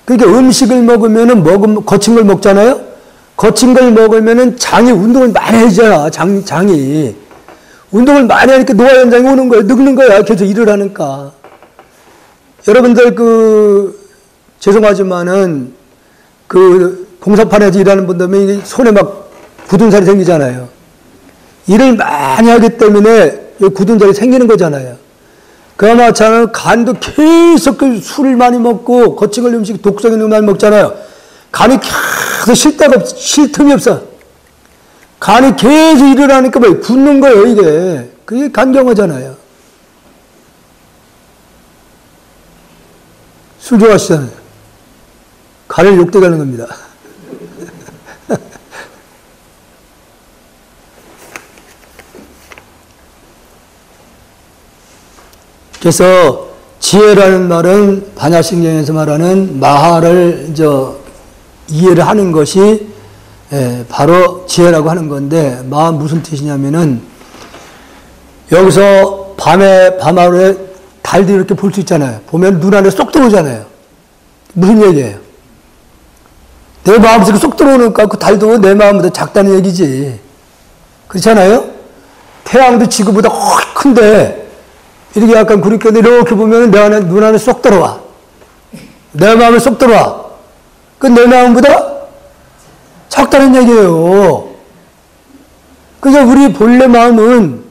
그러니까 음식을 먹으면은 거친 걸 먹잖아요? 거친 걸 먹으면은 장이 운동을 많이 해잖아, 장이. 운동을 많이 하니까 노화 현상이 오는 거예요. 늙는 거야. 계속 일을 하니까. 여러분들 죄송하지만은 공사판에서 일하는 분들은 손에 막 굳은 살이 생기잖아요. 일을 많이 하기 때문에 굳은 살이 생기는 거잖아요. 그와 마찬가지로 간도 계속 술을 많이 먹고 거친 걸 음식 독성 있는 거 많이 먹잖아요. 간이 계속 쉴 틈이 없어. 간이 계속 일을 하니까 뭐 굳는 거예요, 이게. 그게 간경화잖아요. 술 좋아하시잖아요. 간을 욕되게 하는 겁니다. 그래서 지혜라는 말은 반야신경에서 말하는 마하를 이해를 하는 것이 바로 지혜라고 하는 건데, 마하 무슨 뜻이냐면은 여기서 밤하루에 달도 이렇게 볼 수 있잖아요. 보면 눈 안에 쏙 들어오잖아요. 무슨 얘기예요? 내 마음속에 쏙 들어오니까 그 달도 내 마음보다 작다는 얘기지. 그렇잖아요? 태양도 지구보다 훨씬 큰데 이렇게 약간 그렇게 이렇게 보면 내 안에, 눈 안에 쏙 들어와. 내 마음에 쏙 들어와. 그 내 마음보다 작다는 얘기예요. 그래서 우리 본래 마음은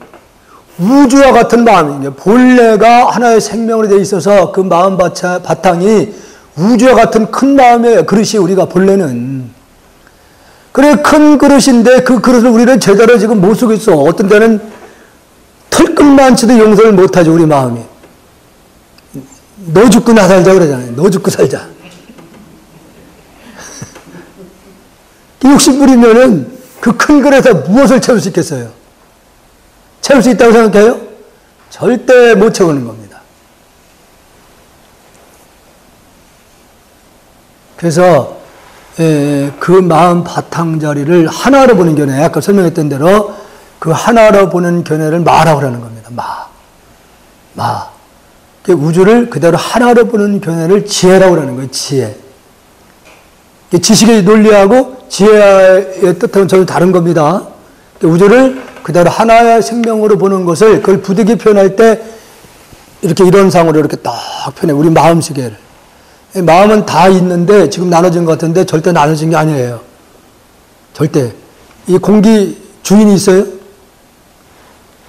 우주와 같은 마음이에요. 본래가 하나의 생명으로 되어 있어서 그 마음 바탕이 우주와 같은 큰 마음의 그릇이 우리가 본래는. 그래, 큰 그릇인데 그 그릇을 우리는 제대로 지금 못 쓰고 있어. 어떤 때는 털끝만치도 용서를 못하죠, 우리 마음이. 너 죽고 나 살자 그러잖아요. 너 죽고 살자. 욕심 부리면은 그 큰 그릇에 무엇을 채울 수 있겠어요? 채울 수 있다고 생각해요? 절대 못 채우는 겁니다. 그래서 그 마음 바탕자리를 하나로 보는 견해, 아까 설명했던 대로 그 하나로 보는 견해를 마라고 하는 겁니다. 마. 우주를 그대로 하나로 보는 견해를 지혜라고 하는 거예요. 지혜. 지식의 논리하고 지혜의 뜻하고는 전혀 다른 겁니다. 우주를 그대로 하나의 생명으로 보는 것을 그걸 부득이 표현할 때 이렇게 이론상으로 이렇게 딱 표현해. 우리 마음 세계를. 마음은 다 있는데 지금 나눠진 것 같은데 절대 나눠진 게 아니에요. 절대. 이 공기 주인이 있어요?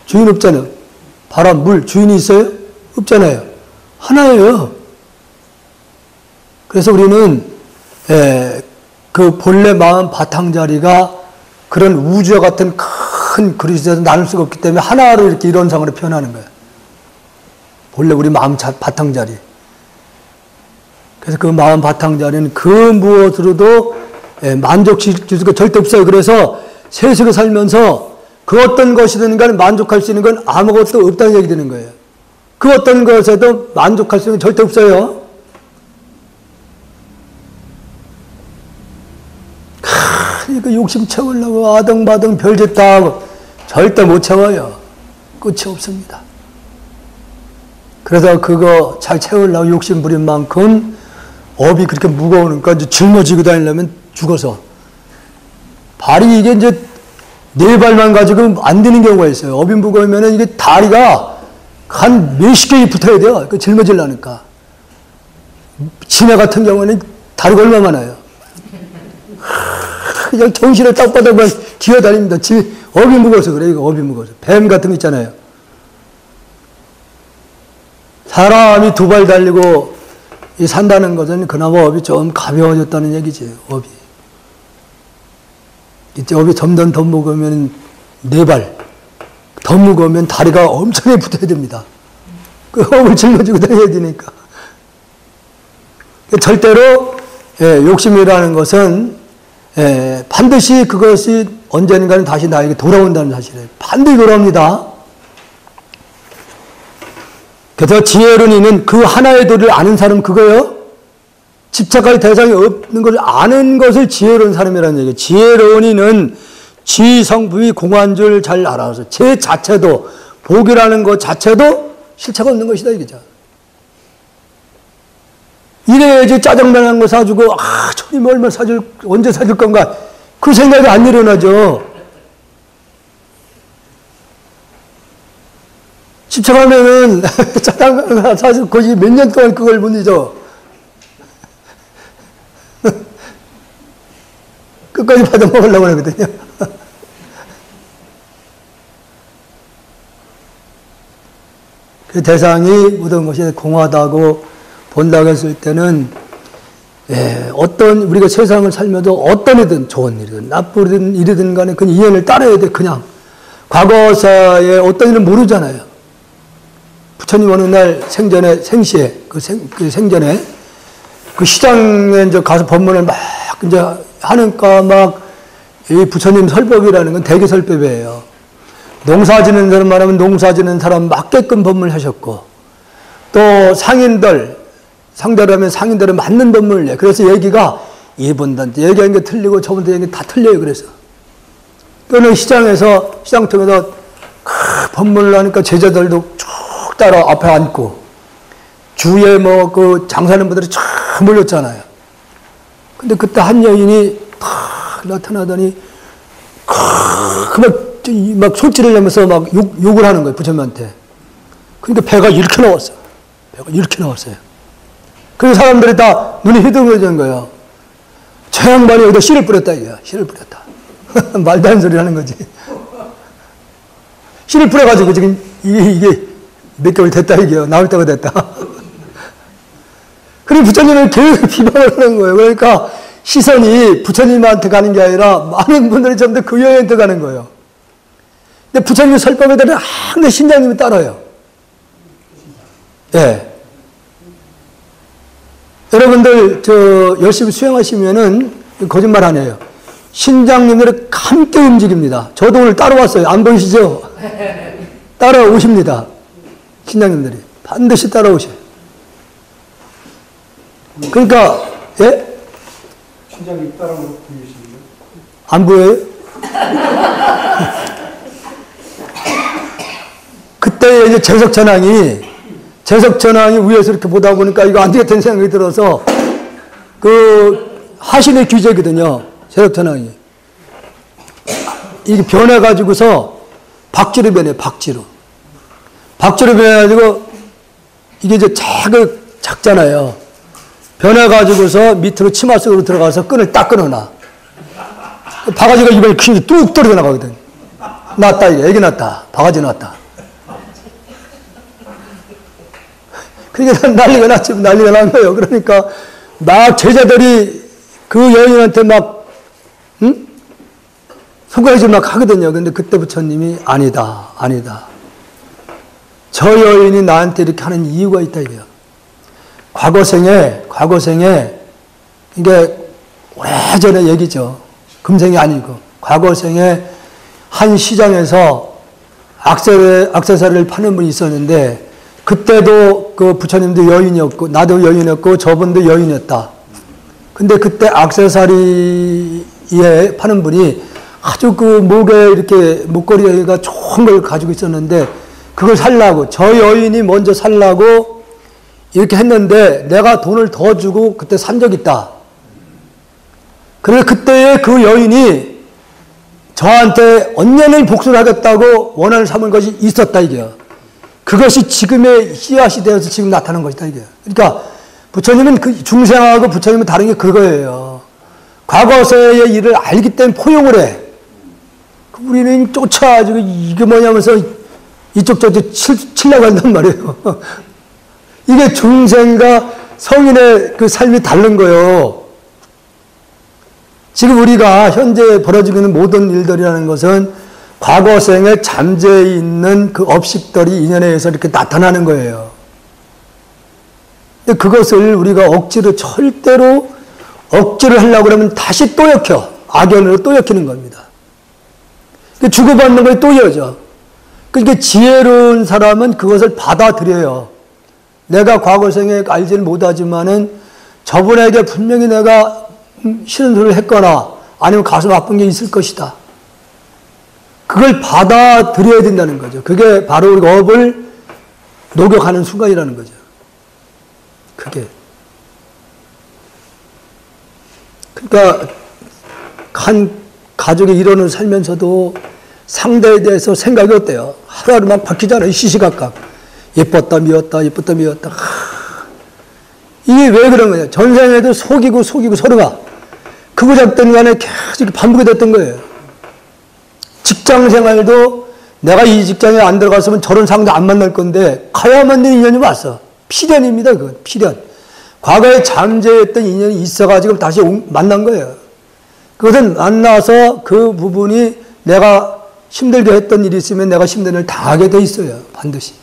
주인 없잖아요. 바람, 물 주인이 있어요? 없잖아요. 하나예요. 그래서 우리는 그 본래 마음 바탕자리가 그런 우주와 같은 큰 그릇에서 나눌 수가 없기 때문에 하나로 이렇게 이론상으로 표현하는 거예요. 본래 우리 마음 바탕자리. 그래서 그 마음 바탕자리는 그 무엇으로도 만족시킬 수가 절대 없어요. 그래서 세속에 살면서 그 어떤 것이든 간에 만족할 수 있는 건 아무것도 없다는 얘기 되는 거예요. 그 어떤 것에도 만족할 수 있는 건 절대 없어요. 그 욕심 채우려고 아등바등 별짓 다 하고 절대 못 채워요. 끝이 없습니다. 그래서 그거 잘 채우려고 욕심 부린 만큼 업이 그렇게 무거우니까 이제 짊어지고 다니려면 죽어서. 발이 이게 이제 네 발만 가지고 안 되는 경우가 있어요. 업이 무거우면 이게 다리가 한 몇십 개이 붙어야 돼요. 그 짊어지려니까. 치매 같은 경우는 다리가 얼마나 많아요. 그냥 정신을 딱 받아만 기어다닙니다. 업이 무거워서 그래, 이거 업이 무거워서. 뱀 같은 거 있잖아요. 사람이 두 발 달리고 산다는 것은 그나마 업이 좀 가벼워졌다는 얘기지, 업이. 이제 업이 점점 더 무거우면 네 발, 더 무거우면 다리가 엄청나게 붙어야 됩니다. 그 업을 짊어지고 다녀야 되니까. 절대로 욕심이라는 것은 반드시 그것이 언젠가는 다시 나에게 돌아온다는 사실이에요. 반드시 돌아옵니다. 그래서 지혜론이는 그 하나의 도리를 아는 사람 그거예요. 집착할 대상이 없는 것을 아는 것을 지혜로운 사람이라는 얘기예요. 지혜론이는 지성부의 공한 줄 잘 알아서 제 자체도 복이라는 것 자체도 실체가 없는 것이다 이거죠. 이래야지 짜장면 한 거 사주고 저놈이 얼마 언제 사줄 건가 그 생각이 안 일어나죠. 집착하면은 짜장면 사서 거의 몇 년 동안 그걸 못 잊어. 끝까지 받아 먹으려고 하거든요. 그 대상이 모든 것이 공하다고 본다고 했을 때는 어떤 우리가 세상을 살면서 어떤 일이든 좋은 일이든 나쁜 일이든 간에 그 인연을 따라야 돼. 그냥 과거사에 어떤 일은 모르잖아요. 부처님 어느 날 생시에 그 생전에 그 시장에 이제 가서 법문을 막 이제 하니까 막 이 부처님 설법이라는 건 대개 설법이에요. 농사 짓는 사람 말하면 농사 짓는 사람 맞게끔 법문을 하셨고 또 상대라면 상인들은 맞는 법문을 내. 그래서 얘기가 이분한테 얘기한 게 틀리고 저분한테 얘기한 게 다 틀려요. 그래서 또는 시장 통해서 법문을 하니까 제자들도 쭉 따라 앞에 앉고, 주위에 뭐 그 장사하는 분들이 쫙 몰렸잖아요. 근데 그때 한 여인이 탁 나타나더니, 막 솔질을 내면서 막 욕을 하는 거예요, 부처님한테. 그러니까 배가 이렇게 나왔어요. 배가 이렇게 나왔어요. 그래서 사람들이 다 눈이 휘둥그레진 거예요. 저 양반이 여기다 씨를 뿌렸다, 이거야. 씨를 뿌렸다. 말도 안 소리 하는 거지. 씨를 뿌려가지고 지금 이게 몇 개월 됐다, 이게요. 나올 때가 됐다. 그리고 부처님을 계속 비방을 하는 거예요. 그러니까 시선이 부처님한테 가는 게 아니라 많은 분들이 전부 그 여인한테 가는 거예요. 근데 부처님의 설법에 대해 항상 신장님이 따라요. 예. 여러분들, 열심히 수행하시면은, 거짓말 안 해요. 신장님들이 함께 움직입니다. 저도 오늘 따라왔어요. 안 보이시죠? 따라오십니다. 신장님들이. 반드시 따라오셔요. 그러니까, 예? 신장님 따라오고 계시는데? 안 보여요? 그때 이제 재석천왕이 위에서 이렇게 보다 보니까 이거 안 되겠다는 생각이 들어서 그 하신의 규제거든요. 재석천왕이. 이게 변해가지고서 박쥐로 변해요. 박쥐로 변해가지고 이게 이제 작잖아요. 변해가지고서 밑으로 치마 속으로 들어가서 끈을 딱 끊어놔. 바가지가 이번에 크게 뚝 떨어져 나가거든. 났다, 이게. 애기 났다. 바가지 났다. 그러니까 난리가 난 거예요. 그러니까 막 제자들이 그 여인한테 막, 속가지 막 하거든요. 근데 그때 부처님이 아니다. 저 여인이 나한테 이렇게 하는 이유가 있다, 이게요. 과거생에, 이게 오래전에 얘기죠. 금생이 아니고. 과거생에 한 시장에서 액세서리를 파는 분이 있었는데, 그때도 그 부처님도 여인이었고, 나도 여인이었고, 저분도 여인이었다. 근데 그때 액세서리에 파는 분이 아주 그 목에 이렇게 목걸이가 좋은 걸 가지고 있었는데, 그걸 살라고, 저 여인이 먼저 살라고 이렇게 했는데, 내가 돈을 더 주고 그때 산 적 있다. 그래서 그때의 그 여인이 저한테 언년을 복수를 하겠다고 원한을 삼은 것이 있었다, 이게요. 그것이 지금의 씨앗이 되어서 지금 나타난 것이다, 이게. 그러니까 부처님은 그 중생하고 부처님은 다른 게 그거예요. 과거세의 일을 알기 때문에 포용을 해. 우리는 쫓아가지고 이게 뭐냐면서 이쪽 저쪽 치려고 한단 말이에요. 이게 중생과 성인의 그 삶이 다른 거예요. 지금 우리가 현재 벌어지고 있는 모든 일들이라는 것은 과거생에 잠재해 있는 그 업식들이 인연에 의해서 이렇게 나타나는 거예요. 근데 그것을 우리가 절대로 억지를 하려고 그러면 다시 또 엮여. 악연으로 또 엮이는 겁니다. 주고받는 거에 또 이어져. 그러니까 지혜로운 사람은 그것을 받아들여요. 내가 과거생에 알지는 못하지만은 저분에게 분명히 내가 싫은 소리를 했거나 아니면 가슴 아픈 게 있을 것이다. 그걸 받아들여야 된다는 거죠. 그게 바로 우리가 업을 녹여가는 순간이라는 거죠. 그게. 그러니까 한 가족의 일원을 살면서도 상대에 대해서 생각이 어때요? 하루하루 막 바뀌잖아요. 시시각각. 예뻤다 미웠다. 이게 왜 그런 거냐. 전생에도 속이고 서로가. 그거 잡던 간에 계속 반복이 됐던 거예요. 직장 생활도 내가 이 직장에 안 들어갔으면 저런 상대 안 만날 건데 가야만 된 인연이 왔어. 필연입니다. 그건 필연. 과거에 잠재했던 인연이 있어가지고 다시 만난 거예요. 그것은 만나서 그 부분이 내가 힘들게 했던 일이 있으면 내가 힘든 일을 당하게 돼 있어요. 반드시.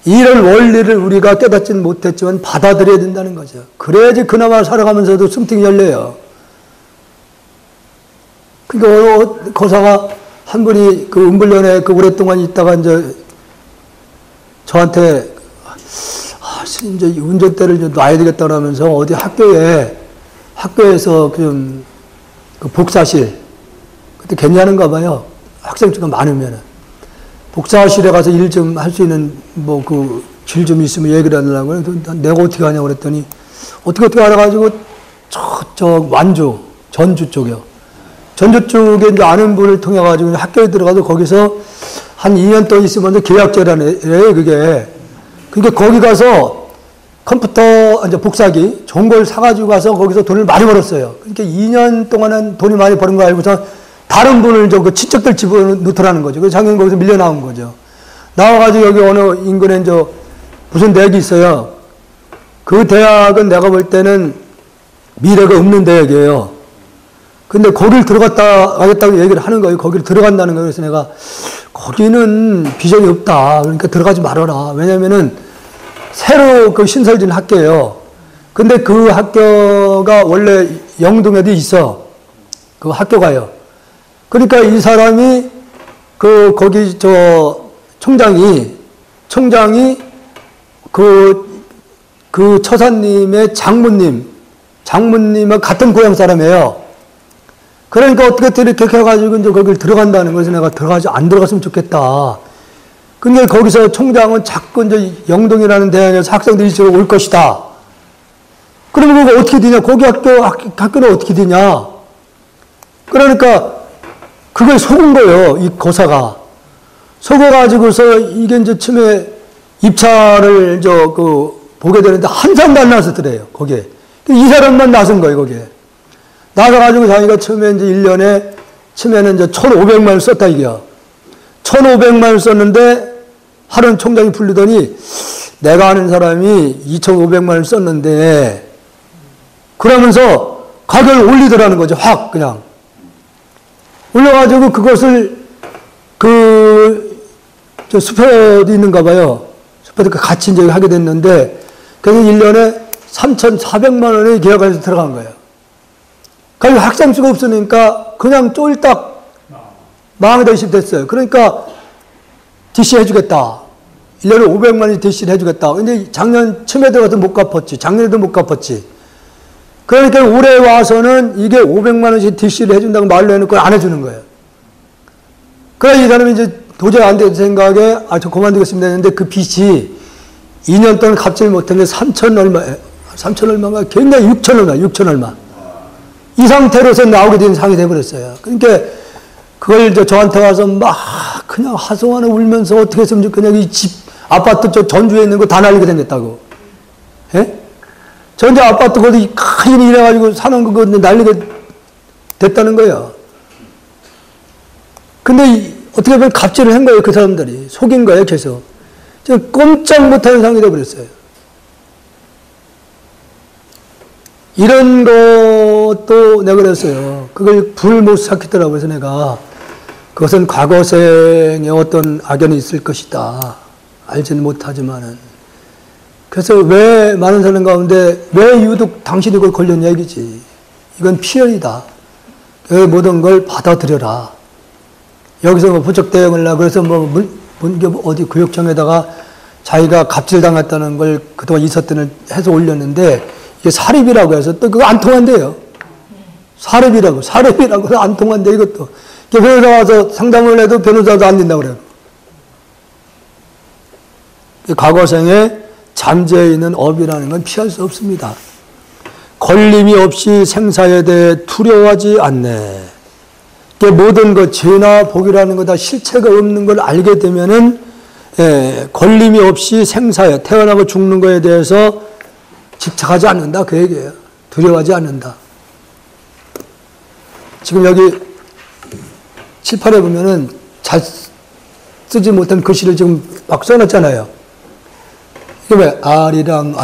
이런 원리를 우리가 깨닫지는 못했지만 받아들여야 된다는 거죠. 그래야지 그나마 살아가면서도 숨통이 열려요. 그러니까 거사가 한 분이 그 은불련에 그 오랫동안 있다가 이제 저한테 이제 운전대를 좀 놔야 되겠다 그러면서 어디 학교에서 좀 그 복사실 그때 괜찮은가 봐요. 학생 수가 많으면은. 복사실에 가서 일 좀 할 수 있는 뭐 그 길 좀 있으면 얘기를 하려고 내가 어떻게 하냐고 그랬더니 어떻게 알아가지고 저 완주, 전주 쪽이요. 전주 쪽에 이제 아는 분을 통해 가지고 학교에 들어가서 거기서 한 2년 동안 있으면서 계약제라는 그게. 그러니까 거기 가서 컴퓨터 이제 복사기 좋은 걸 사가지고 가서 거기서 돈을 많이 벌었어요. 그러니까 2년 동안은 돈이 많이 버는 거 알고서 다른 분을 그 친척들 집어넣더라는 거죠. 그래서 작년 거기서 밀려 나온 거죠. 나와가지고 여기 어느 인근에 무슨 대학이 있어요. 그 대학은 내가 볼 때는 미래가 없는 대학이에요. 근데 거길 들어갔다 가겠다고 얘기를 하는 거예요. 거기를 들어간다는 거예요. 그래서 내가 거기는 비전이 없다. 그러니까 들어가지 말아라. 왜냐면은 새로 그 신설진 학교예요. 근데 그 학교가 원래 영동에도 있어. 그 학교가요. 그러니까 이 사람이 거기 총장이 그 처사님의 장모님과 같은 고향 사람이에요. 그러니까 어떻게 이렇게 해가지고 이제 거길 들어간다는 거에서 내가 안 들어갔으면 좋겠다. 근데 거기서 총장은 자꾸 이제 영동이라는 대학에서 학생들이 이쪽으로 올 것이다. 그러면 그거 어떻게 되냐? 거기 학교는 어떻게 되냐? 그러니까 그걸 속은 거예요. 이 고사가. 속아가지고서 이게 이제 처음에 입찰을 보게 되는데 한 사람도 안 나섰더래요. 거기에. 이 사람만 나선 거예요. 거기에. 나서가지고 자기가 처음에 이제 1년에 처음에는 이제 1,500만 원 썼다 이게요. 1,500만 원 썼는데 하는 총장이 불리더니 내가 아는 사람이 2,500만 원 썼는데 그러면서 가격을 올리더라는 거죠. 확 그냥. 올려가지고 그것을 저 수표도 있는가 봐요. 수표도 같이 이제 하게 됐는데 그래서 1년에 3,400만 원의 계약에서 들어간 거예요. 그리고 학생 수가 없으니까 그냥 쫄딱 망하다 됐어요. 그러니까 DC 해주겠다. 1년에 500만 원이 DC를 해주겠다. 근데 작년 처음에 들어가서 못 갚았지. 작년에도 못 갚았지. 그러니까 올해 와서는 이게 500만 원씩 DC를 해준다고 말로 해놓고 안 해주는 거예요. 그래서 이 사람이 이제 도저히 안 되는 생각에 저 그만두겠습니다 했는데 그 빚이 2년 동안 갚지를 못한 게 3천 얼마가 굉장히 6천 얼마. 이 상태로서 나오게 된 상황이 돼버렸어요. 그러니까 그걸 이제 저한테 와서 막 그냥 하소연을 울면서 어떻게 했으면 좋겠냐. 이 집, 아파트 전주에 있는 거 다 날리게 생겼다고. 예? 저 이제 아파트 거기 큰 일이 일해가지고 사는 거 날리게 됐다는 거예요. 근데 어떻게 보면 갑질을 한 거예요. 그 사람들이. 속인 거예요. 계속. 지금 꼼짝 못하는 상황이 돼버렸어요. 이런 것도 내가 그랬어요. 그걸 불 못 삭히더라고요. 그래서 내가 그것은 과거생의 어떤 악연이 있을 것이다. 알지는 못하지만은. 그래서 왜 많은 사람 가운데 왜 유독 당신이 그걸 걸렸냐 이거지. 이건 피해이다. 모든 걸 받아들여라. 여기서 뭐 부적 대응을 하고 그래서 어디 구역청에다가 자기가 갑질당했다는 걸 그동안 있었던 해서 올렸는데 이게 사립이라고 해서 또 그거 안 통한대요. 사립이라고 해서 안 통한대 이것도. 변호사 와서 상담을 해도 변호사도 안 된다고 그래요. 과거생에 잠재해 있는 업이라는 건 피할 수 없습니다. 걸림이 없이 생사에 대해 두려워하지 않네. 모든 것, 죄나 복이라는 거 다 실체가 없는 걸 알게 되면은, 걸림이 없이 생사에, 태어나고 죽는 거에 대해서 집착하지 않는다. 그 얘기예요. 두려워하지 않는다. 지금 여기 칠판에 보면은 잘 쓰지 못한 글씨를 지금 막 써놨잖아요. 이게 왜? 아리랑,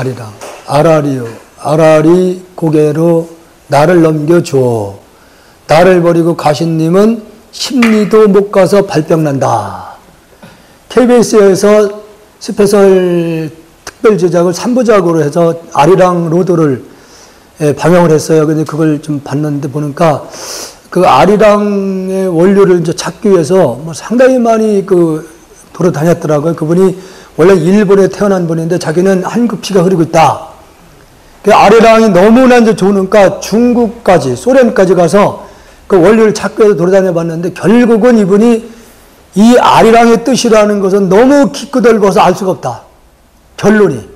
아라리요. 아라리 고개로 나를 넘겨줘. 나를 버리고 가신 님은 십리도 못 가서 발병난다. KBS에서 스페셜 특별 제작을 3부작으로 해서 아리랑 로드를 방영을 했어요. 근데 그걸 좀 봤는데 보니까 그 아리랑의 원료를 이제 찾기 위해서 뭐 상당히 많이 돌아다녔더라고요. 그분이 원래 일본에 태어난 분인데 자기는 한국 피가 흐르고 있다. 그 아리랑이 너무나 이제 좋으니까 중국까지, 소련까지 가서 그 원료를 찾기 위해서 돌아다녀 봤는데 결국은 이분이 이 아리랑의 뜻이라는 것은 너무 깊고 넓어서 알 수가 없다. 결론이.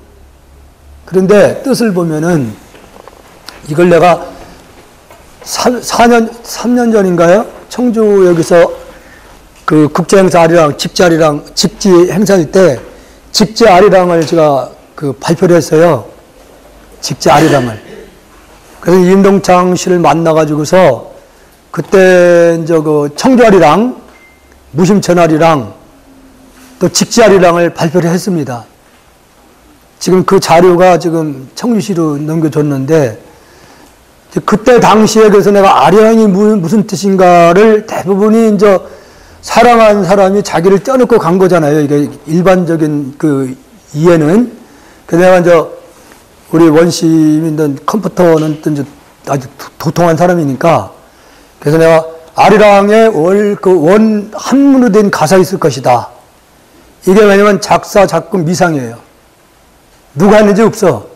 그런데 뜻을 보면은 이걸 내가 3년 전인가요? 청주역에서 그 국제행사 아리랑, 직지 행사일 때 직지 아리랑을 제가 그 발표를 했어요. 직지 아리랑을. 그래서 임동창 씨를 만나가지고서 그때 이제 그 청주 아리랑, 무심천 아리랑, 또 직지 아리랑을 발표를 했습니다. 지금 그 자료가 지금 청주시로 넘겨줬는데, 그때 당시에 그래서 내가 아리랑이 무슨 뜻인가를 대부분이 이제 사랑한 사람이 자기를 떼어놓고 간 거잖아요. 이게 일반적인 그 이해는. 그래서 내가 이제 우리 원심인 컴퓨터는 또 이제 아주 도통한 사람이니까, 그래서 내가 아리랑에 원 한문으로 된 가사 있을 것이다. 이게 왜냐면 작사, 작곡 미상이에요. 누가 했는지 없어.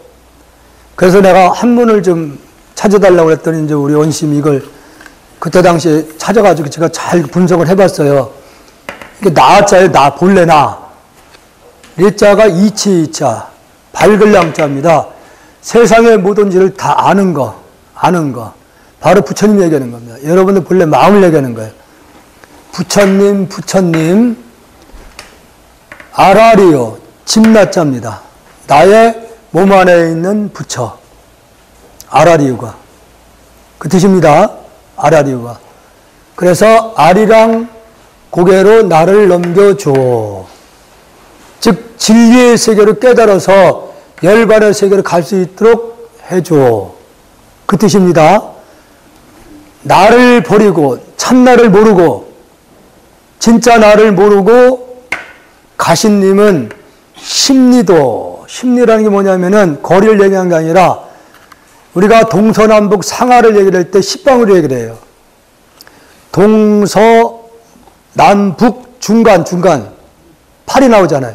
그래서 내가 한문을 좀 찾아달라고 했더니 이제 우리 원심이 이걸 그때 당시에 찾아가지고 제가 잘 분석을 해봤어요. 이게 나자예요. 본래 나. 리자가 이치이자, 밝을 양자입니다. 세상의 모든 일을 다 아는 거. 바로 부처님 얘기하는 겁니다. 여러분들 본래 마음을 얘기하는 거예요. 부처님, 아라리요, 집나자입니다. 나의 몸 안에 있는 부처. 아라리유가. 그 뜻입니다. 아라리유가. 그래서 아리랑 고개로 나를 넘겨줘. 즉 진리의 세계로 깨달아서 열반의 세계로 갈 수 있도록 해줘. 그 뜻입니다. 나를 버리고 참나를 모르고 진짜 나를 모르고 가신님은 심리라는 게 뭐냐면은 거리를 얘기한 게 아니라 우리가 동서남북 상하를 얘기를 할 때 십방으로 얘기를 해요. 동서남북 중간 팔이 나오잖아요.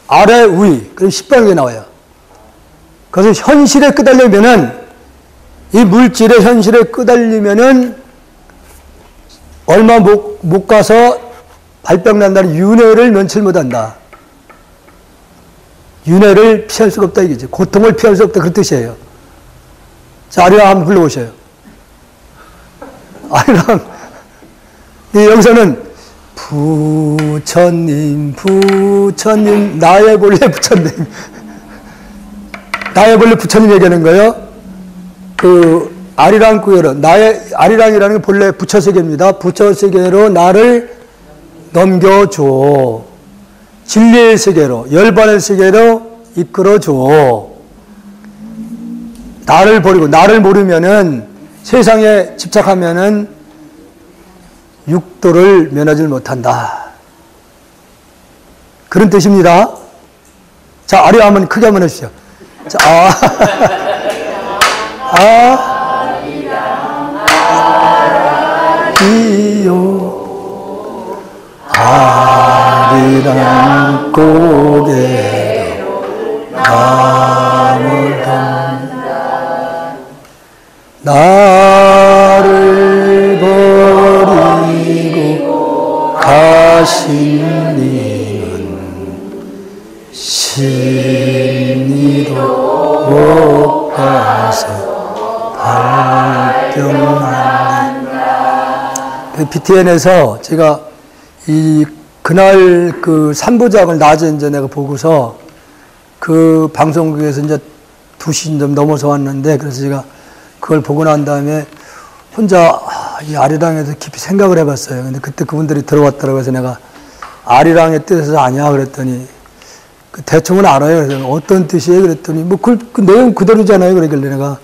아래 위 그럼 십방이 나와요. 그래서 현실에 끄달리면은 이 물질의 현실에 끄달리면은 얼마 못 가서 발병 난다는 윤회를 면치 못한다. 윤회를 피할 수가 없다 이거지. 고통을 피할 수 없다 그 뜻이에요. 자, 아리랑 한번 불러보셔요. 아리랑. 여기서는 부처님, 나의 본래 부처님. 나의 본래 부처님 얘기하는 거예요. 그 아리랑 구여로 나의 아리랑이라는 게 본래 부처 세계입니다. 부처 세계로 나를 넘겨줘. 진리의 세계로, 열반의 세계로 이끌어줘. 나를 버리고 나를 모르면은 세상에 집착하면은 육도를 면하지 못한다. 그런 뜻입니다. 자, 아리랑 한번 크게 한번 해주시죠. 자, 아리요 아리랑 고개로 나를 나를 버리고 가신 이는 심리도 못 가서 발병한다. BTN에서 제가 그날 그 3부작을 낮에 이제 내가 보고서 그 방송국에서 이제 2시 좀 넘어서 왔는데 그래서 제가 그걸 보고 난 다음에 혼자 이 아리랑에서 깊이 생각을 해봤어요. 근데 그때 그분들이 들어왔더라고요. 그래서 내가 아리랑의 뜻에서 아냐 그랬더니 그 대충은 알아요. 그래서 어떤 뜻이에요? 그랬더니 뭐 그 내용 그대로잖아요. 그러길래 내가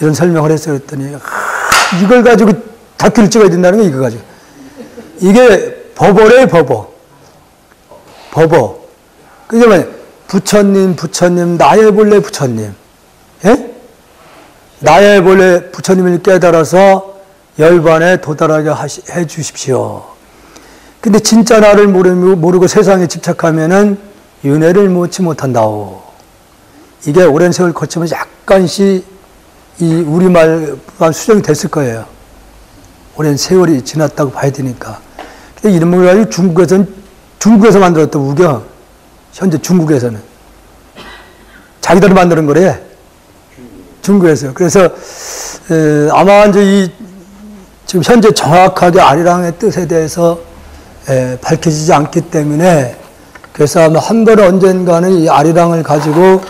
이런 설명을 했어요. 그랬더니 이걸 가지고 다큐를 찍어야 된다는 거 이거 가지고. 이게 버버래요. 버버. 그게 뭐냐? 부처님, 나의 본래 부처님. 예? 나의 본래 부처님을 깨달아서 열반에 도달하게 해 주십시오. 근데 진짜 나를 모르고 세상에 집착하면은 윤회를 모치 못한다오. 이게 오랜 세월 거치면 약간씩 이 우리말만 수정이 됐을 거예요. 오랜 세월이 지났다고 봐야 되니까. 이름을 가지고 중국에서 만들었다 우겨. 현재 중국에서는. 자기들이 만드는 거래. 중국에서. 그래서, 아마 이제 지금 현재 정확하게 아리랑의 뜻에 대해서 밝혀지지 않기 때문에 그래서 아마 한 번 언젠가는 이 아리랑을 가지고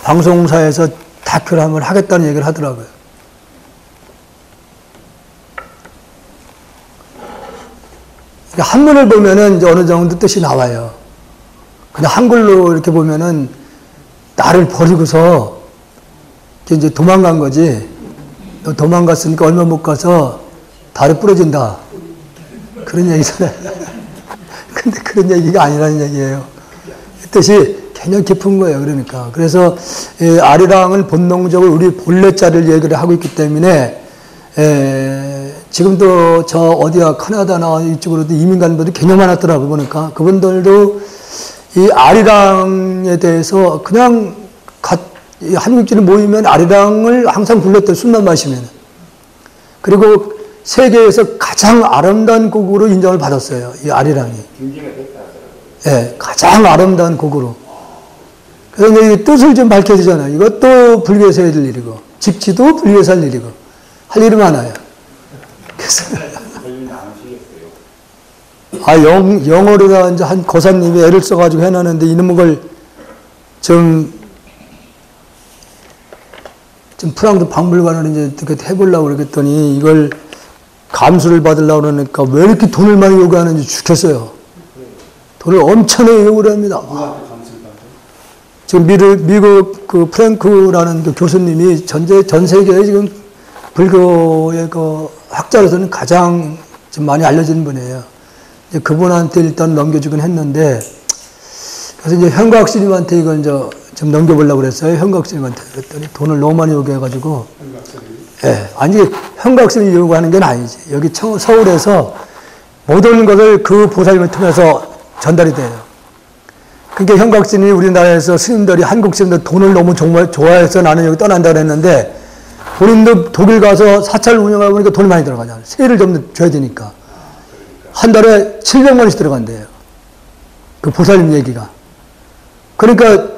방송사에서 다큐를 한번 하겠다는 얘기를 하더라고요. 한문을 보면은 이제 어느 정도 뜻이 나와요. 그냥 한글로 이렇게 보면은 나를 버리고서 이제 도망간 거지. 너 도망갔으니까 얼마 못 가서 다리 부러진다. 그런 얘기잖아요. 근데 그런 얘기가 아니라는 얘기예요. 뜻이 굉장히 깊은 거예요. 그러니까. 그래서 아리랑을 본능적으로 우리 본래 자를 얘기를 하고 있기 때문에 지금도 저 어디야 캐나다나 이쪽으로도 이민 가는 분들이 굉장히 많았더라고요. 보니까 그분들도 이 아리랑에 대해서 그냥 한국인이 모이면 아리랑을 항상 불렀대요. 술만 마시면. 그리고 세계에서 가장 아름다운 곡으로 인정을 받았어요. 이 아리랑이. 예, 가장 아름다운 곡으로. 그래서 이제 뜻을 좀 밝혀야 되잖아요. 이것도 불교에서 해야 될 일이고, 집지도 불교에서 할 일이고, 할 일이 많아요. 그래서. 영어로다 이제 한 고사님이 애를 써가지고 해놨는데 이놈의 걸 좀 프랑스 박물관을 이제 어떻게 해보려고 그랬더니 이걸 감수를 받으려고 그러니까 왜 이렇게 돈을 많이 요구하는지 죽겠어요. 돈을 엄청나게 요구를 합니다. 지금 미국 그 프랭크라는 그 교수님이 전 세계에 지금 불교의 그 학자로서는 가장 좀 많이 알려진 분이에요. 이제 그분한테 일단 넘겨주긴 했는데, 그래서 이제 현각 스님한테 이걸 이제 좀 넘겨보려고 그랬어요. 현각 스님한테. 그랬더니 돈을 너무 많이 요구해가지고. 예. 아니, 현각 스님이 요구하는 건 아니지. 여기 서울에서 모든 것을 그 보살님을 통해서 전달이 돼요. 그러니까 현각 스님이 우리나라에서 스님들이, 한국 스님들 돈을 너무 정말 좋아해서 나는 여기 떠난다 그랬는데, 본인도 독일 가서 사찰 운영하고 보니까 돈이 많이 들어가잖아요. 세를 좀 줘야 되니까. 한 달에 700만 원씩 들어간대요. 그 보살님 얘기가. 그러니까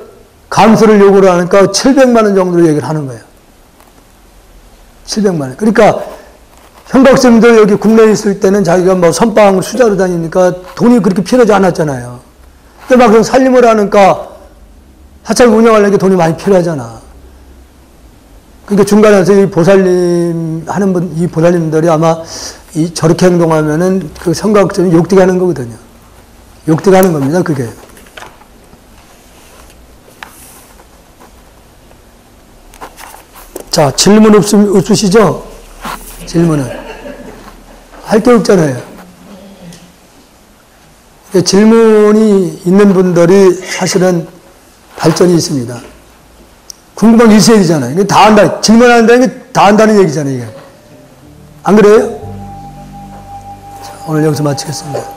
감수를 요구를 하니까 700만 원 정도로 얘기를 하는 거예요. 700만 원. 그러니까 현각스님도 여기 국내에 있을 때는 자기가 뭐 선방을 수자로 다니니까 돈이 그렇게 필요하지 않았잖아요. 근데 막상 살림을 하니까 사찰 운영하려니까 돈이 많이 필요하잖아. 그러니까 중간에서 이 보살님 하는 분, 이 보살님들이 아마 저렇게 행동하면은 그 성각스님이 욕되게 하는 거거든요. 욕되게 하는 겁니다, 그게. 자, 질문 없으시죠? 질문은. 할 게 없잖아요. 질문이 있는 분들이 사실은 발전이 있습니다. 궁금한 게 있어야 되잖아요. 이게 다 한다. 질문한다는 게 다 한다는 얘기잖아요, 이게. 안 그래요? 자, 오늘 여기서 마치겠습니다.